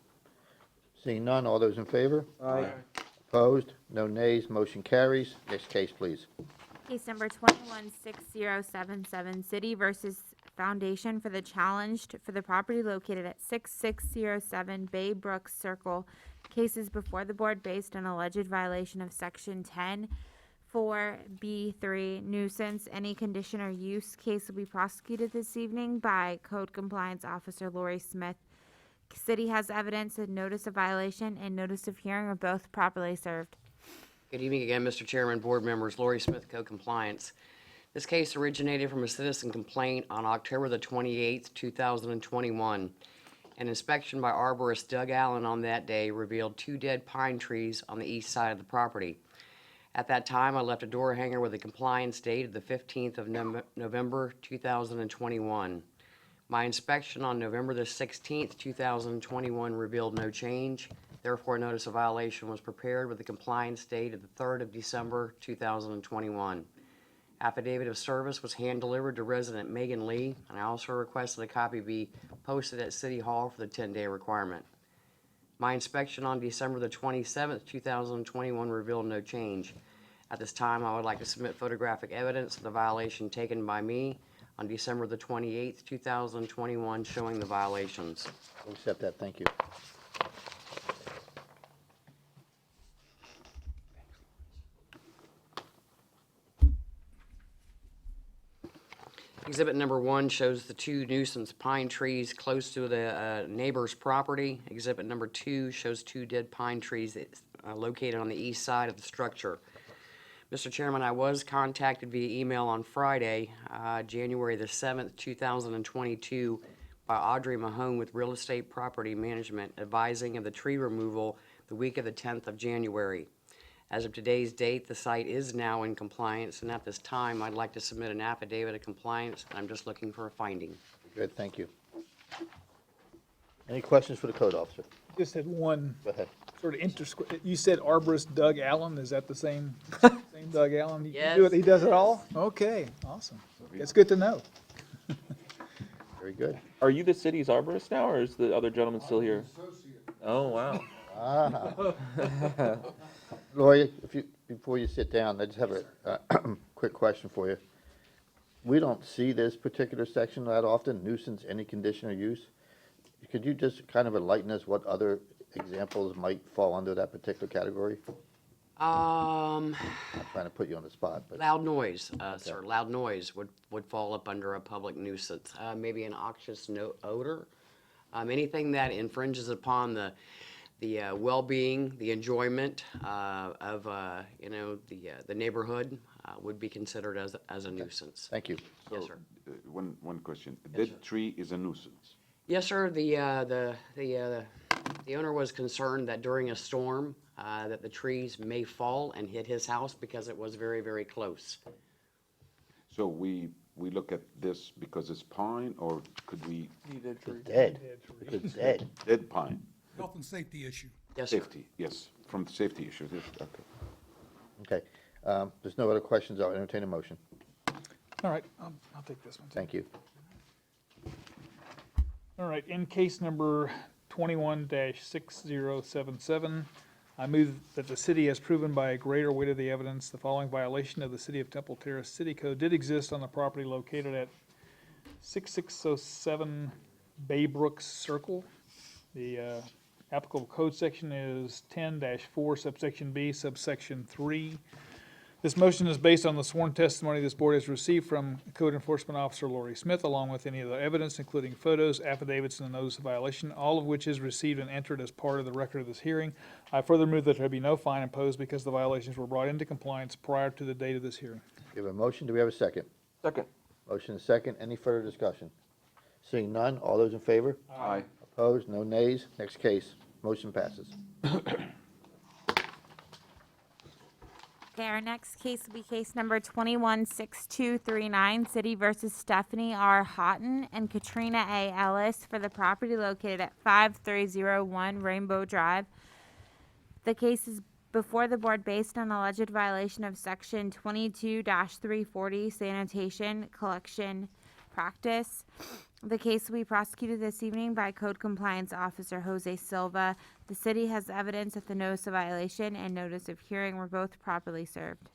[SPEAKER 1] Seeing none, all those in favor?
[SPEAKER 2] Aye.
[SPEAKER 1] Opposed? No nays, motion carries. Next case, please.
[SPEAKER 9] Case number 216077, City versus Foundation for the challenged for the property located at 6607 Bay Brook Circle. Cases before the board based on alleged violation of Section 10(4)(b)(3) nuisance. Any condition or use case will be prosecuted this evening by Code Compliance Officer Lori Smith. City has evidence and notice of violation and notice of hearing are both properly served.
[SPEAKER 8] Good evening again, Mr. Chairman, board members. Lori Smith, Code Compliance. This case originated from a citizen complaint on October the 28th, 2021. An inspection by arborist Doug Allen on that day revealed 2 dead pine trees on the east side of the property. At that time, I left a door hanger with a compliance date of the 15th of November 2021. My inspection on November the 16th, 2021 revealed no change. Therefore, a notice of violation was prepared with the compliance date of the 3rd of December 2021. Affidavit of service was hand-delivered to resident Megan Lee, and I also requested a copy be posted at City Hall for the 10-day requirement. My inspection on December the 27th, 2021 revealed no change. At this time, I would like to submit photographic evidence of the violation taken by me on December the 28th, 2021, showing the violations.
[SPEAKER 1] We'll accept that, thank you.
[SPEAKER 8] Exhibit number 1 shows the 2 nuisance pine trees close to the neighbor's property. Exhibit number 2 shows 2 dead pine trees located on the east side of the structure. Mr. Chairman, I was contacted via email on Friday, January the 7th, 2022, by Audrey Mahone with Real Estate Property Management, advising of the tree removal the week of the 10th of January. As of today's date, the site is now in compliance, and at this time, I'd like to submit an affidavit of compliance, and I'm just looking for a finding.
[SPEAKER 1] Good, thank you. Any questions for the code officer?
[SPEAKER 5] Just had one
[SPEAKER 1] Go ahead.
[SPEAKER 5] sort of you said arborist Doug Allen, is that the same Doug Allen?
[SPEAKER 8] Yes.
[SPEAKER 5] He does it all? Okay, awesome. It's good to know.
[SPEAKER 1] Very good.
[SPEAKER 7] Are you the city's arborist now, or is the other gentleman still here? Oh, wow.
[SPEAKER 1] Lori, before you sit down, I just have a quick question for you. We don't see this particular section that often, nuisance, any condition or use. Could you just kind of enlighten us what other examples might fall under that particular category? I'm trying to put you on the spot, but.
[SPEAKER 8] Loud noise, sir, loud noise would fall up under a public nuisance. Maybe an noxious odor. Anything that infringes upon the well-being, the enjoyment of the neighborhood would be considered as a nuisance.
[SPEAKER 1] Thank you.
[SPEAKER 8] Yes,
[SPEAKER 3] So,
[SPEAKER 8] sir.
[SPEAKER 3] one question. A dead tree is a nuisance.
[SPEAKER 8] Yes, sir. The owner was concerned that during a storm, that the trees may fall and hit his house because it was very, very close.
[SPEAKER 3] So we look at this because it's pine, or could we,
[SPEAKER 1] Dead. It's dead.
[SPEAKER 3] dead pine?
[SPEAKER 14] Health and safety issue.
[SPEAKER 8] Yes, sir.
[SPEAKER 3] Safety, yes, from the safety issues, yes, okay.
[SPEAKER 1] Okay. There's no other questions. I'll entertain a motion.
[SPEAKER 5] All right, I'll take this one.
[SPEAKER 1] Thank you.
[SPEAKER 5] All right, in case number 21-6077, I move that the city has proven by a greater weight of the evidence the following violation of the City of Temple Terrace City Code did exist on the property located at 6607 Baybrook Circle. The applicable code section is 10-4 subsection B subsection 3. This motion is based on the sworn testimony this board has received from Code Enforcement Officer Lori Smith, along with any other evidence, including photos, affidavits, and a notice of violation, all of which is received and entered as part of the record of this hearing. I further move that there be no fine imposed because the violations were brought into compliance prior to the date of this hearing.
[SPEAKER 1] We have a motion, do we have a second?
[SPEAKER 7] Second.
[SPEAKER 1] Motion and second, any further discussion? Seeing none, all those in favor?
[SPEAKER 3] Aye.
[SPEAKER 1] Opposed, no nays. Next case, motion passes.
[SPEAKER 9] Okay, our next case will be case number 216239, City versus Stephanie R. Hotten and Katrina A. Ellis for the property located at 5301 Rainbow Drive. The case is before the board based on alleged violation of section 22-340 sanitation collection practice. The case will be prosecuted this evening by Code Compliance Officer Jose Silva. The city has evidence that the notice of violation and notice of hearing were both properly served.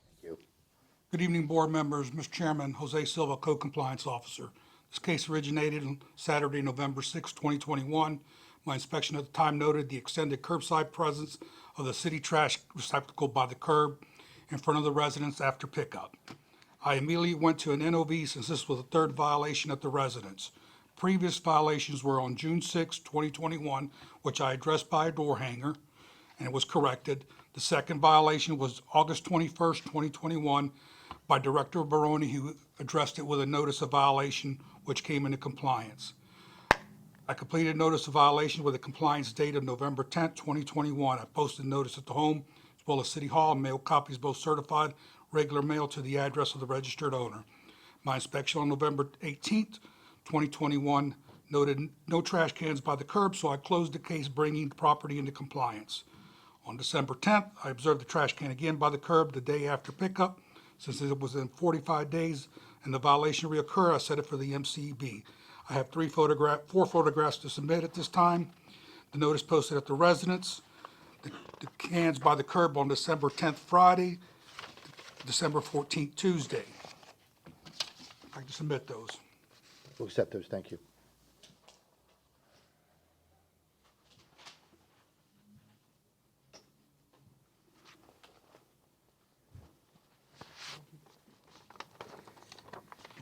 [SPEAKER 14] Good evening, board members. Mr. Chairman, Jose Silva, Code Compliance Officer. This case originated on Saturday, November 6, 2021. My inspection at the time noted the extended curbside presence of the city trash receptacle by the curb in front of the residence after pickup. I immediately went to an NOV since this was the third violation at the residence. Previous violations were on June 6, 2021, which I addressed by a door hanger, and it was corrected. The second violation was August 21st, 2021, by Director Baroni, who addressed it with a notice of violation, which came into compliance. I completed notice of violation with a compliance date of November 10th, 2021. I posted notice at the home as well as City Hall and mailed copies, both certified, regular mail to the address of the registered owner. My inspection on November 18th, 2021 noted no trash cans by the curb, so I closed the case, bringing the property into compliance. On December 10th, I observed the trash can again by the curb the day after pickup. Since it was in 45 days and the violation reoccurred, I set it for the MCB. I have four photographs to submit at this time. The notice posted at the residence, the cans by the curb on December 10th, Friday, December 14th, Tuesday. I'd like to submit those.
[SPEAKER 1] We'll accept those, thank you.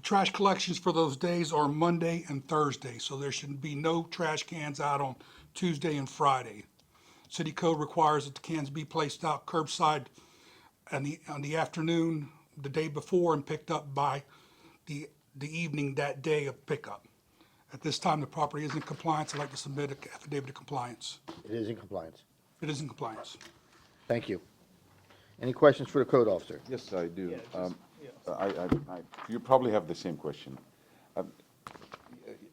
[SPEAKER 14] Trash collections for those days are Monday and Thursday, so there should be no trash cans out on Tuesday and Friday. City code requires that the cans be placed out curbside on the afternoon, the day before, and picked up by the evening that day of pickup. At this time, the property is in compliance. I'd like to submit an affidavit of compliance.
[SPEAKER 1] It is in compliance.
[SPEAKER 14] It is in compliance.
[SPEAKER 1] Thank you. Any questions for the code officer?
[SPEAKER 3] Yes, I do. You probably have the same question.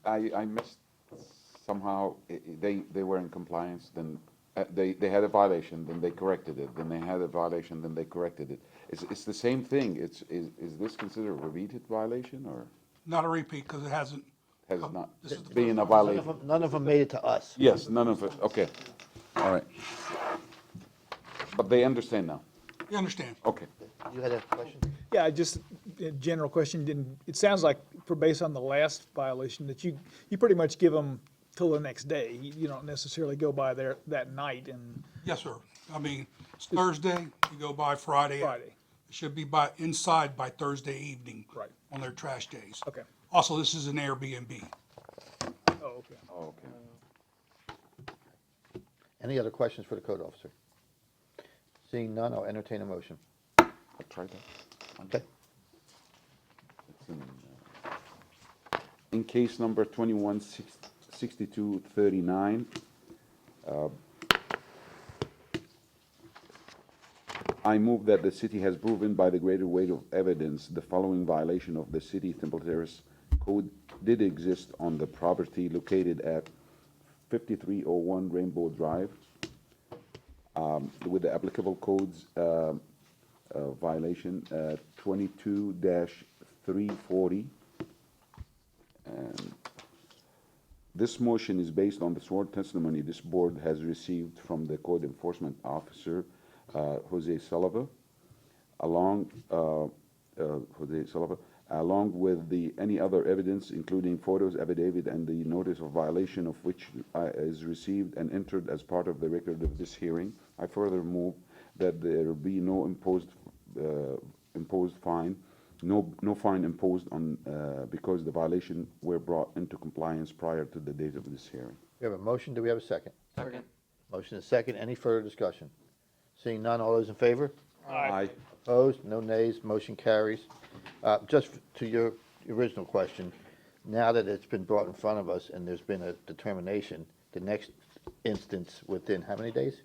[SPEAKER 3] I missed somehow, they were in compliance, then they had a violation, then they corrected it, then they had a violation, then they corrected it. It's the same thing. Is this considered a repeated violation, or?
[SPEAKER 14] Not a repeat, because it hasn't.
[SPEAKER 3] Has not
[SPEAKER 14] This is the
[SPEAKER 3] been a
[SPEAKER 14] first one.
[SPEAKER 3] violation?
[SPEAKER 1] None of them made it to us.
[SPEAKER 3] Yes, none of it, okay. All right. But they understand now?
[SPEAKER 14] You understand?
[SPEAKER 3] Okay.
[SPEAKER 1] You had a question?
[SPEAKER 5] Yeah, just a general question. It sounds like, based on the last violation, that you pretty much give them till the next day. You don't necessarily go by there that night and.
[SPEAKER 14] Yes, sir. I mean, it's Thursday, you go by Friday.
[SPEAKER 5] Friday.
[SPEAKER 14] It should be inside by Thursday evening.
[SPEAKER 5] Right.
[SPEAKER 14] On their trash days.
[SPEAKER 5] Okay.
[SPEAKER 14] Also, this is an Airbnb.
[SPEAKER 5] Oh, okay.
[SPEAKER 3] Oh, okay.
[SPEAKER 1] Any other questions for the code officer? Seeing none, I'll entertain a motion.
[SPEAKER 3] I'll try that.
[SPEAKER 1] Okay.
[SPEAKER 3] In case number 216239, I move that the city has proven by the greater weight of evidence the following violation of the city Temple Terrace Code did exist on the property located at 5301 Rainbow Drive, with the applicable codes violation 22-340. And this motion is based on the sworn testimony this board has received from the code enforcement officer, Jose Silva, along with any other evidence, including photos, affidavit, and the notice of violation of which is received and entered as part of the record of this hearing. I further move that there be no imposed imposed fine. No fine imposed on, because the violation were brought into compliance prior to the date of this hearing.
[SPEAKER 1] We have a motion, do we have a second?
[SPEAKER 7] Second.
[SPEAKER 1] Motion is second, any further discussion? Seeing none, all those in favor?
[SPEAKER 3] Aye.
[SPEAKER 1] Opposed, no nays, motion carries. Just to your original question, now that it's been brought in front of us and there's been a determination, the next instance within how many days?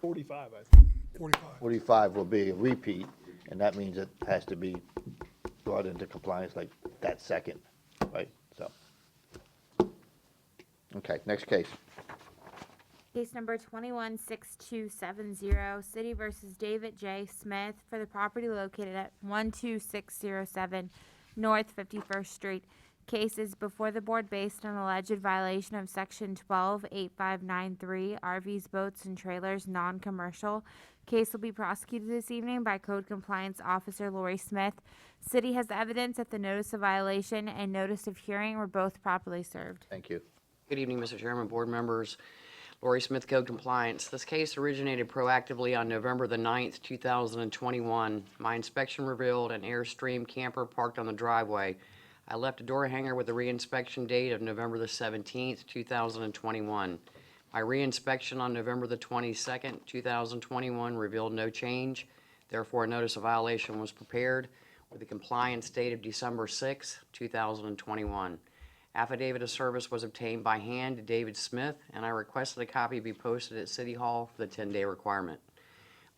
[SPEAKER 5] 45, I think.
[SPEAKER 14] 45.
[SPEAKER 1] 45 will be a repeat, and that means it has to be brought into compliance like that second, right? So, okay, next case.
[SPEAKER 9] Case number 216270, City versus David J. Smith for the property located at 12607 North 51st Street. Case is before the board based on alleged violation of Section 128593, RVs, boats, and trailers, non-commercial. Case will be prosecuted this evening by Code Compliance Officer Lori Smith. City has evidence that the notice of violation and notice of hearing were both properly served.
[SPEAKER 1] Thank you.
[SPEAKER 8] Good evening, Mr. Chairman, board members. Lori Smith, Code Compliance. This case originated proactively on November the 9th, 2021. My inspection revealed an Airstream camper parked on the driveway. I left a door hanger with a reinspection date of November the 17th, 2021. My reinspection on November the 22nd, 2021 revealed no change. Therefore, a notice of violation was prepared with a compliance date of December 6, 2021. Affidavit of service was obtained by hand to David Smith, and I requested a copy be posted at City Hall for the 10-day requirement.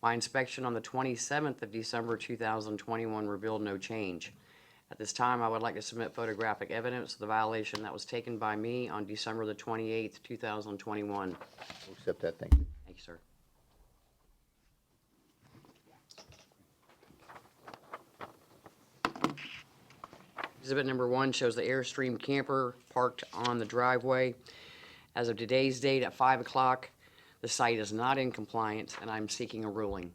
[SPEAKER 8] My inspection on the 27th of December 2021 revealed no change. At this time, I would like to submit photographic evidence of the violation that was taken by me on December the 28th, 2021.
[SPEAKER 1] We'll accept that, thank you.
[SPEAKER 8] Thank you, sir. Exhibit number 1 shows the Airstream camper parked on the driveway. As of today's date at 5 o'clock, the site is not in compliance, and I'm seeking a ruling.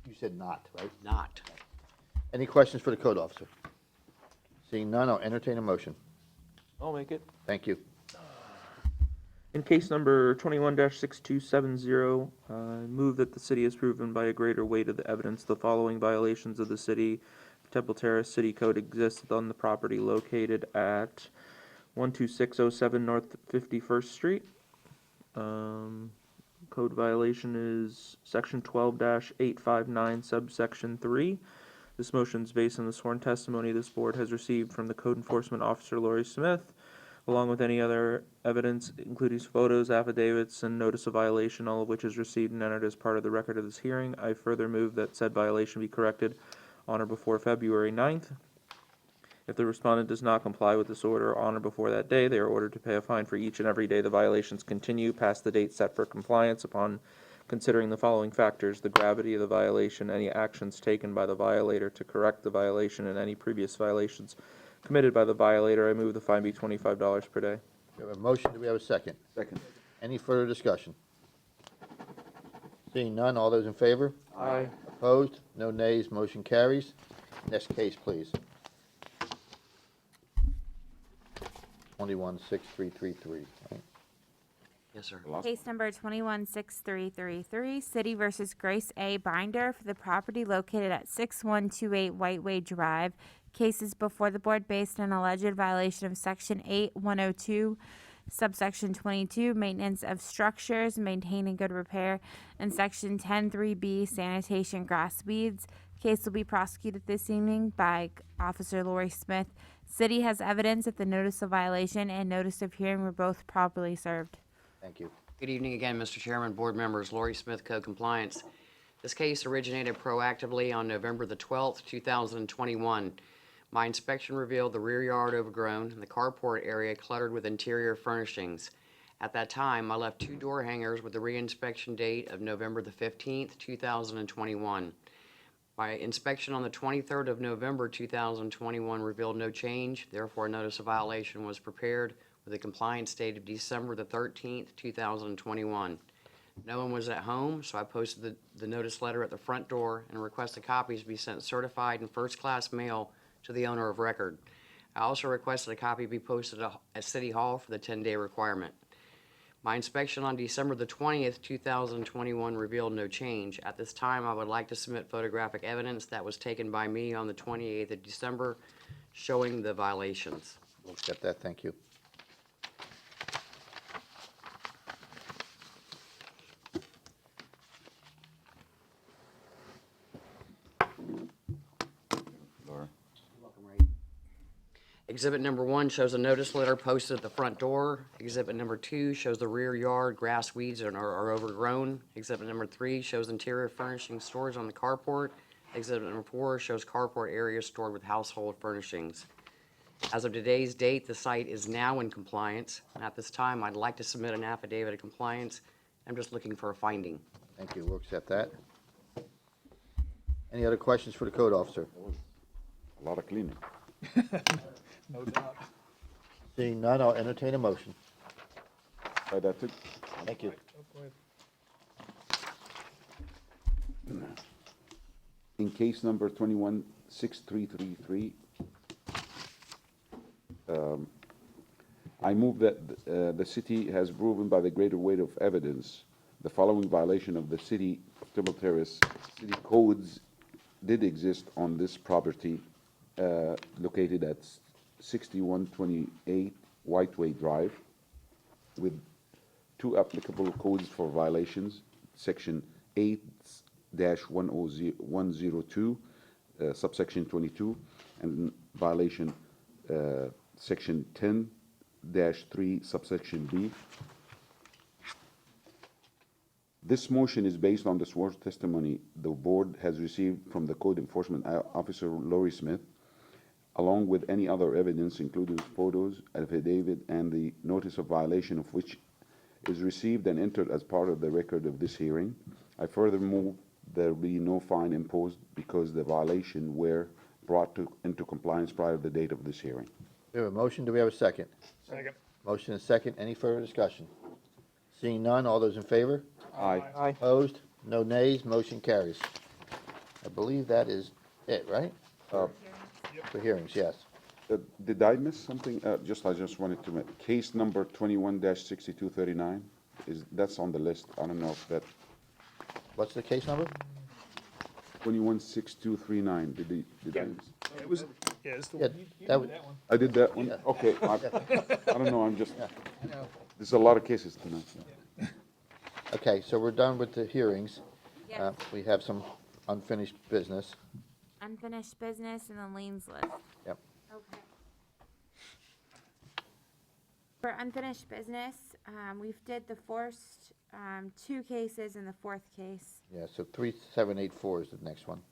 [SPEAKER 1] You said not, right?
[SPEAKER 8] Not.
[SPEAKER 1] Any questions for the code officer? Seeing none, I'll entertain a motion.
[SPEAKER 7] I'll make it.
[SPEAKER 1] Thank you.
[SPEAKER 7] In case number 21-6270, move that the city has proven by a greater weight of the evidence the following violations of the city of Temple Terrace City Code exist on the property located at 12607 North 51st Street. Code violation is section 12-859 subsection 3. This motion is based on the sworn testimony this board has received from the Code Enforcement Officer Lori Smith, along with any other evidence, including photos, affidavits, and notice of violation, all of which is received and entered as part of the record of this hearing. I further move that said violation be corrected on or before February 9th. If the respondent does not comply with this order on or before that day, they are ordered to pay a fine for each and every day the violations continue past the date set for compliance upon considering the following factors: the gravity of the violation, any actions taken by the violator to correct the violation, and any previous violations committed by the violator. I move the fine be $25 per day.
[SPEAKER 1] We have a motion, do we have a second?
[SPEAKER 3] Second.
[SPEAKER 1] Any further discussion? Seeing none, all those in favor?
[SPEAKER 7] Aye.
[SPEAKER 1] Opposed? No nays, motion carries. Next case, please. 216333, right?
[SPEAKER 8] Yes, sir.
[SPEAKER 9] Case number 216333, City versus Grace A. Binder for the property located at 6128 Whiteway Drive. Cases before the board based on alleged violation of Section 8102, subsection 22, maintenance of structures, maintain in good repair, and Section 103B, sanitation, grass, weeds. Case will be prosecuted this evening by Officer Lori Smith. City has evidence that the notice of violation and notice of hearing were both properly served.
[SPEAKER 1] Thank you.
[SPEAKER 8] Good evening again, Mr. Chairman, board members. Lori Smith, Code Compliance. This case originated proactively on November the 12th, 2021. My inspection revealed the rear yard overgrown and the carport area cluttered with interior furnishings. At that time, I left 2 door hangers with the reinspection date of November the 15th, 2021. My inspection on the 23rd of November 2021 revealed no change. Therefore, a notice of violation was prepared with a compliance date of December the 13th, 2021. No one was at home, so I posted the notice letter at the front door and requested copies be sent certified in first-class mail to the owner of record. I also requested a copy be posted at City Hall for the 10-day requirement. My inspection on December the 20th, 2021 revealed no change. At this time, I would like to submit photographic evidence that was taken by me on the 28th of December showing the violations.
[SPEAKER 1] We'll accept that, thank you.
[SPEAKER 3] Laura?
[SPEAKER 8] Exhibit number 1 shows a notice letter posted at the front door. Exhibit number 2 shows the rear yard, grass, weeds are overgrown. Exhibit number 3 shows interior furnishing storage on the carport. Exhibit number 4 shows carport area stored with household furnishings. As of today's date, the site is now in compliance. At this time, I'd like to submit an affidavit of compliance. I'm just looking for a finding.
[SPEAKER 1] Thank you, we'll accept that. Any other questions for the code officer?
[SPEAKER 3] A lot of cleaning.
[SPEAKER 5] No doubt.
[SPEAKER 1] Seeing none, I'll entertain a motion.
[SPEAKER 3] That's it.
[SPEAKER 1] Thank you.
[SPEAKER 5] Go ahead.
[SPEAKER 3] In case number 216333, I move that the city has proven by the greater weight of evidence the following violation of the city of Temple Terrace city codes did exist on this property located at 6128 Whiteway Drive with 2 applicable codes for violations, section 8-102, subsection 22, and violation section 10-3, subsection B. This motion is based on the sworn testimony the board has received from the Code Enforcement Officer Lori Smith, along with any other evidence, including photos, affidavit, and the notice of violation of which is received and entered as part of the record of this hearing. I further move there be no fine imposed because the violation were brought into compliance prior to the date of this hearing.
[SPEAKER 1] We have a motion, do we have a second?
[SPEAKER 5] Second.
[SPEAKER 1] Motion and second, any further discussion? Seeing none, all those in favor?
[SPEAKER 3] Aye.
[SPEAKER 1] Opposed? No nays, motion carries. I believe that is it, right? For hearings, yes.
[SPEAKER 3] Did I miss something? I just wanted to make, case number 21-6239, that's on the list. I don't know if that,
[SPEAKER 1] What's the case number?
[SPEAKER 3] 21-6239, did I miss?
[SPEAKER 5] It was, yeah, it's the
[SPEAKER 1] Yeah,
[SPEAKER 5] one, you
[SPEAKER 1] that
[SPEAKER 5] did
[SPEAKER 1] was-
[SPEAKER 5] that one.
[SPEAKER 3] I did that one?
[SPEAKER 1] Yeah.
[SPEAKER 3] Okay, I don't know, there's a lot of cases tonight.
[SPEAKER 1] Okay, so we're done with the hearings.
[SPEAKER 9] Yes.
[SPEAKER 1] We have some unfinished business.
[SPEAKER 9] Unfinished business and the liens list.
[SPEAKER 1] Yep.
[SPEAKER 9] Okay. For unfinished business, we've did the first 2 cases and the 4th case.
[SPEAKER 1] Yeah, so 3784 is the next one.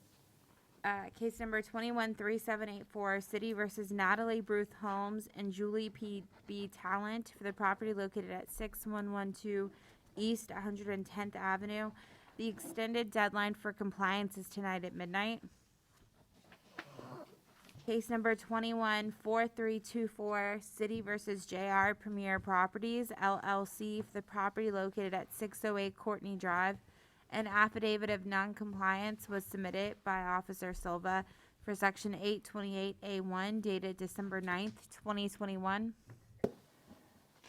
[SPEAKER 9] Case number 213784, City versus Natalie Bruce Holmes and Julie P.B. Talent for the property located at 6112 East 110th Avenue. The extended deadline for compliance is tonight at midnight. Case number 214324, City versus JR Premier Properties, LLC, for the property located at 608 Courtney Drive. An affidavit of noncompliance was submitted by Officer Silva for Section 828A1 dated December 9th, 2021.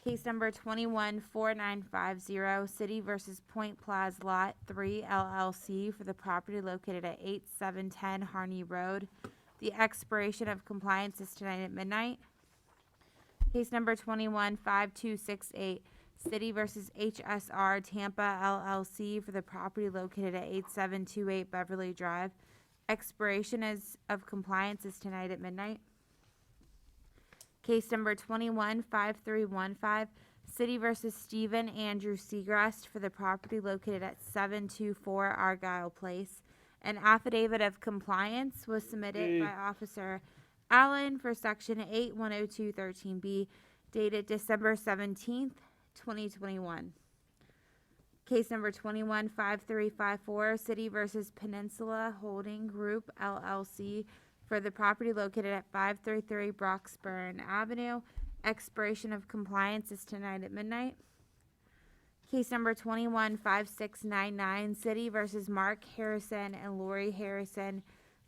[SPEAKER 9] Case number 214950, City versus Point Plaza Lot 3, LLC, for the property located at 8710 Harney Road. The expiration of compliance is tonight at midnight. Case number 215268, City versus HSR Tampa LLC, for the property located at 8728 Beverly Drive. Expiration of compliance is tonight at midnight. Case number 215315, City versus Stephen Andrew Seagrust, for the property located at 724 Argyle Place. An affidavit of compliance was submitted by Officer Allen for Section 810213B dated December 17th, 2021. Case number 215354, City versus Peninsula Holding Group LLC, for the property located at 533 Broxburn Avenue. Expiration of compliance is tonight at midnight. Case number 215699, City versus Mark Harrison and Lori Harrison,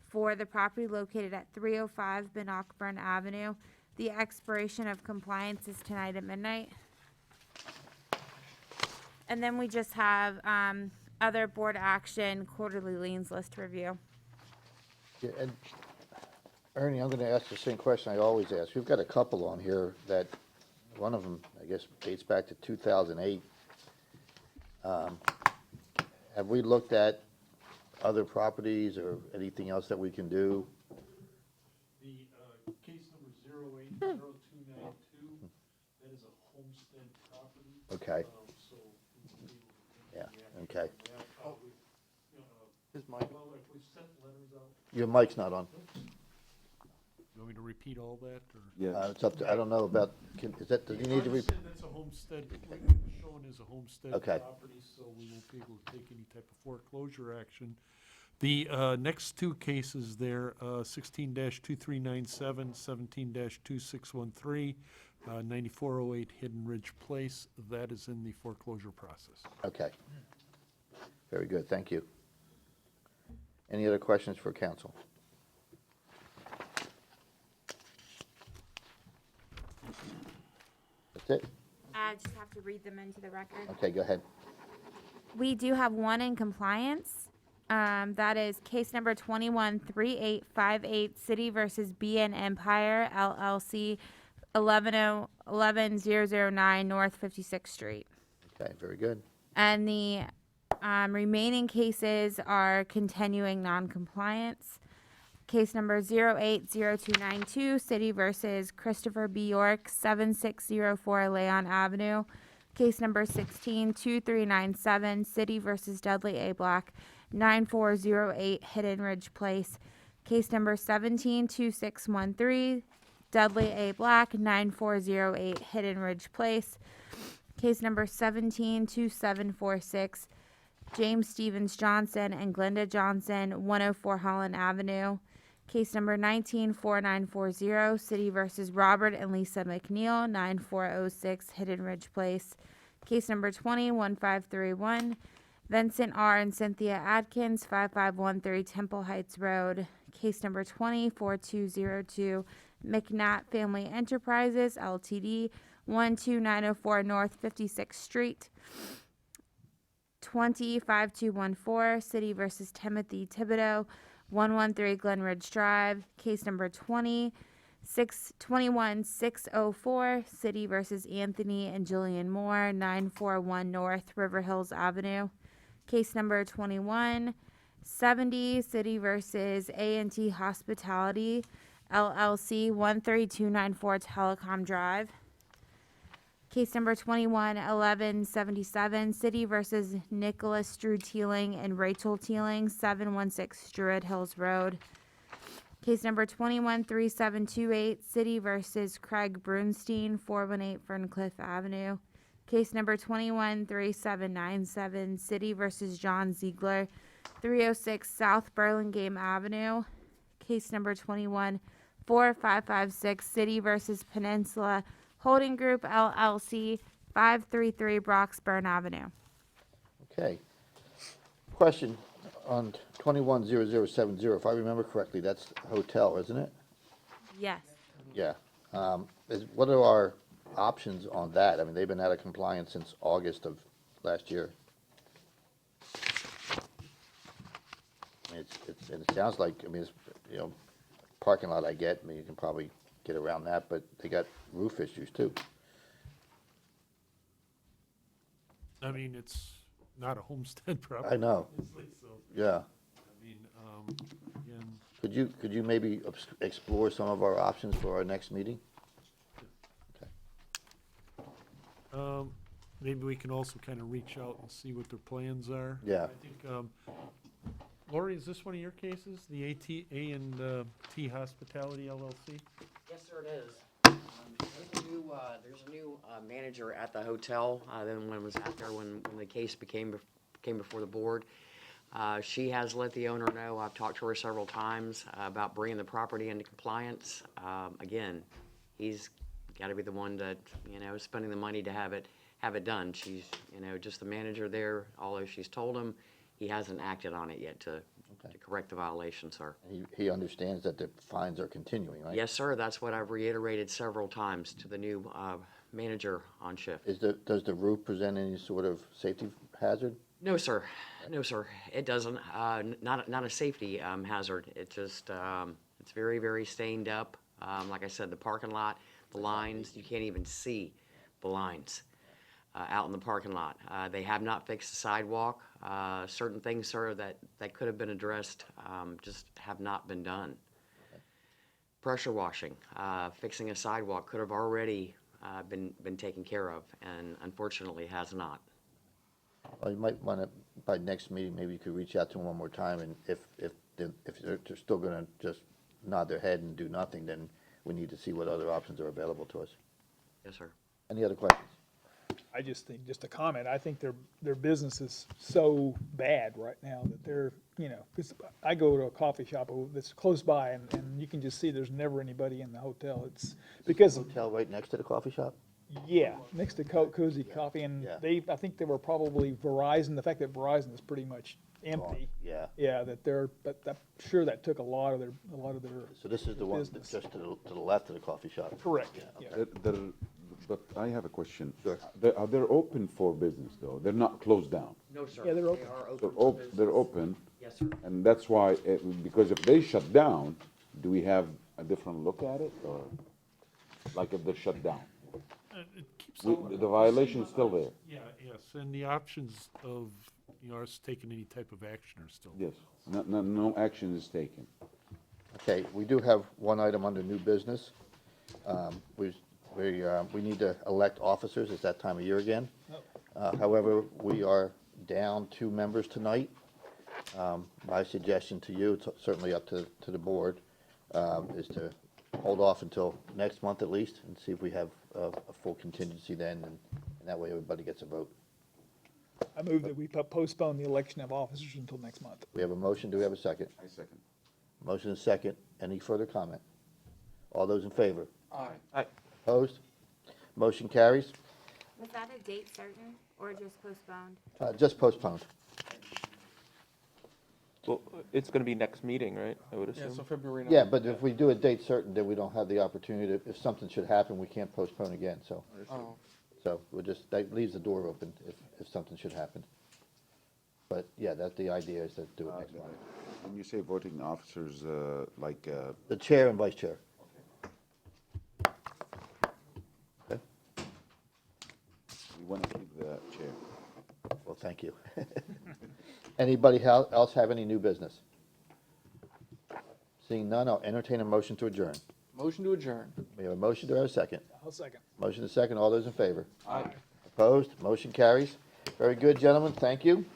[SPEAKER 9] for the property located at 305 Bannockburn Avenue. The expiration of compliance is tonight at midnight. And then we just have, other board action, quarterly liens list review.
[SPEAKER 1] Yeah, and Ernie, I'm gonna ask the same question I always ask. We've got a couple on here that, one of them, I guess, dates back to 2008. Have we looked at other properties or anything else that we can do?
[SPEAKER 6] The case number 080292, that is a homestead property.
[SPEAKER 1] Okay,
[SPEAKER 6] So we will be able to
[SPEAKER 1] yeah,
[SPEAKER 6] take the
[SPEAKER 1] okay.
[SPEAKER 6] action on that. Probably,
[SPEAKER 2] His mic.
[SPEAKER 6] well, if we sent letters out,
[SPEAKER 1] Your mic's not on.
[SPEAKER 6] you want me to repeat all that, or?
[SPEAKER 3] Yeah.
[SPEAKER 1] It's up to, I don't know about, is that, does he need to
[SPEAKER 6] I
[SPEAKER 1] re?
[SPEAKER 6] said that's a homestead, shown as a homestead
[SPEAKER 1] Okay.
[SPEAKER 6] property, so we won't be able to take any type of foreclosure action. The next two cases there, 16-2397, 17-2613, 9408 Hidden Ridge Place, that is in the foreclosure process.
[SPEAKER 1] Okay. Very good, thank you. Any other questions for council? That's it?
[SPEAKER 9] I just have to read them into the record.
[SPEAKER 1] Okay, go ahead.
[SPEAKER 9] We do have one in compliance. That is case number 213858, City versus BN Empire LLC, 11009 North 56th Street.
[SPEAKER 1] Okay, very good.
[SPEAKER 9] And the remaining cases are continuing non-compliance. Case number 080292, City versus Christopher B. York, 7604 Leon Avenue. Case number 162397, City versus Dudley A. Black, 9408 Hidden Ridge Place. Case number 172613, Dudley A. Black, 9408 Hidden Ridge Place. Case number 172746, James Stevens Johnson and Glenda Johnson, 104 Holland Avenue. Case number 194940, City versus Robert and Lisa McNeil, 9406 Hidden Ridge Place. Case number 201531, Vincent R. and Cynthia Adkins, 5513 Temple Heights Road. Case number 204202, McNatt Family Enterprises, Ltd., 12904 North 56th Street. 25214, City versus Timothy Thibodeau, 113 Glen Ridge Drive. Case number 21604, City versus Anthony and Julian Moore, 941 North River Hills Avenue. Case number 2170, City versus A&T Hospitality LLC, 13294 Telecom Drive. Case number 211177, City versus Nicholas Drew Teeling and Rachel Teeling, 716 Druid Hills Road. Case number 213728, City versus Craig Brunstein, 418 Ferncliff Avenue. Case number 213797, City versus John Ziegler, 306 South Burlingame Avenue. Case number 214556, City versus Peninsula Holding Group LLC, 533 Broxburn Avenue.
[SPEAKER 1] Okay. Question on 210070, if I remember correctly, that's a hotel, isn't it?
[SPEAKER 9] Yes.
[SPEAKER 1] Yeah. What are our options on that? I mean, they've been out of compliance since August of last year. I mean, and it sounds like, I mean, it's, you know, parking lot I get, I mean, you can probably get around that, but they got roof issues too.
[SPEAKER 6] I mean, it's not a homestead property.
[SPEAKER 1] I know.
[SPEAKER 6] obviously, so,
[SPEAKER 1] Yeah.
[SPEAKER 6] I mean, again,
[SPEAKER 1] Could you maybe explore some of our options for our next meeting?
[SPEAKER 6] maybe we can also kind of reach out and see what their plans are.
[SPEAKER 1] Yeah.
[SPEAKER 6] I think, Lori, is this one of your cases, the A&T Hospitality LLC?
[SPEAKER 8] Yes, sir, it is. There's a new manager at the hotel than when it was out there when the case came before the board. She has let the owner know. I've talked to her several times about bringing the property into compliance. Again, he's got to be the one that, you know, is spending the money to have it done. She's, you know, just the manager there. Although she's told him, he hasn't acted on it yet to to correct the violation, sir.
[SPEAKER 1] He understands that the fines are continuing, right?
[SPEAKER 8] Yes, sir, that's what I've reiterated several times to the new manager on shift.
[SPEAKER 1] Does the roof present any sort of safety hazard?
[SPEAKER 8] No, sir. No, sir. It doesn't. Not a safety hazard. It just, it's very, very stained up. Like I said, the parking lot, the lines, you can't even see the lines out in the parking lot. They have not fixed the sidewalk. Certain things, sir, that could have been addressed just have not been done. Pressure washing, fixing a sidewalk could have already been taken care of, and unfortunately has not.
[SPEAKER 1] Well, you might want to, by next meeting, maybe you could reach out to them one more time, and if they're still going to just nod their head and do nothing, then we need to see what other options are available to us.
[SPEAKER 8] Yes, sir.
[SPEAKER 1] Any other questions?
[SPEAKER 5] I just think, just a comment, I think their business is so bad right now that they're, you know, 'cause I go to a coffee shop that's close by and you can just see there's never anybody in the hotel. It's because,
[SPEAKER 1] Hotel right next to the coffee shop?
[SPEAKER 5] yeah, next to Cozy Coffee, and
[SPEAKER 1] Yeah.
[SPEAKER 5] I think they were probably Verizon, the fact that Verizon is pretty much empty.
[SPEAKER 1] Yeah.
[SPEAKER 5] Yeah, but I'm sure that took a lot of their
[SPEAKER 1] So this is the one that's
[SPEAKER 5] business.
[SPEAKER 1] just to the left of the coffee shop?
[SPEAKER 5] Correct, yeah.
[SPEAKER 3] But I have a question.
[SPEAKER 1] Sure.
[SPEAKER 3] They're open for business, though? They're not closed down?
[SPEAKER 8] No, sir.
[SPEAKER 5] Yeah, they're open.
[SPEAKER 8] They are
[SPEAKER 3] So
[SPEAKER 8] open for business.
[SPEAKER 3] they're open,
[SPEAKER 8] Yes, sir.
[SPEAKER 3] and that's why, because if they shut down, do we have a different look at it, or, like if they're shut down?
[SPEAKER 6] It keeps all-
[SPEAKER 3] The violation is still there?
[SPEAKER 6] Yeah, yes, and the options of, you know, us taking any type of action are still.
[SPEAKER 3] Yes, no action is taken.
[SPEAKER 1] Okay, we do have one item under new business. We need to elect officers. It's that time of year again. However, we are down 2 members tonight. My suggestion to you, it's certainly up to the board, is to hold off until next month at least and see if we have a full contingency then, and that way everybody gets a vote.
[SPEAKER 5] I move that we postpone the election of officers until next month.
[SPEAKER 1] We have a motion. Do we have a second?
[SPEAKER 3] I second.
[SPEAKER 1] Motion is second. Any further comment? All those in favor?
[SPEAKER 2] Aye.
[SPEAKER 1] Opposed? Motion carries.
[SPEAKER 9] Was that a date certain or just postponed?
[SPEAKER 1] Just postponed.
[SPEAKER 7] Well, it's gonna be next meeting, right? I would
[SPEAKER 2] Yeah,
[SPEAKER 7] assume.
[SPEAKER 2] so February 9th.
[SPEAKER 1] Yeah, but if we do a date certain, then we don't have the opportunity to, if something should happen, we can't postpone again, so.
[SPEAKER 2] Oh,
[SPEAKER 1] So we'll just, that leaves the door open if something should happen. But yeah, that's the idea, is to do it next month.
[SPEAKER 3] When you say voting officers, like,
[SPEAKER 1] The chair and vice chair. Okay,
[SPEAKER 3] we want to keep the chair.
[SPEAKER 1] well, thank you. Anybody else have any new business? Seeing none, I'll entertain a motion to adjourn.
[SPEAKER 2] motion to adjourn.
[SPEAKER 1] We have a motion, do I have a second?
[SPEAKER 5] I'll second.
[SPEAKER 1] Motion is second, all those in favor?
[SPEAKER 2] Aye.
[SPEAKER 1] Opposed? Motion carries. Very good, gentlemen, thank you.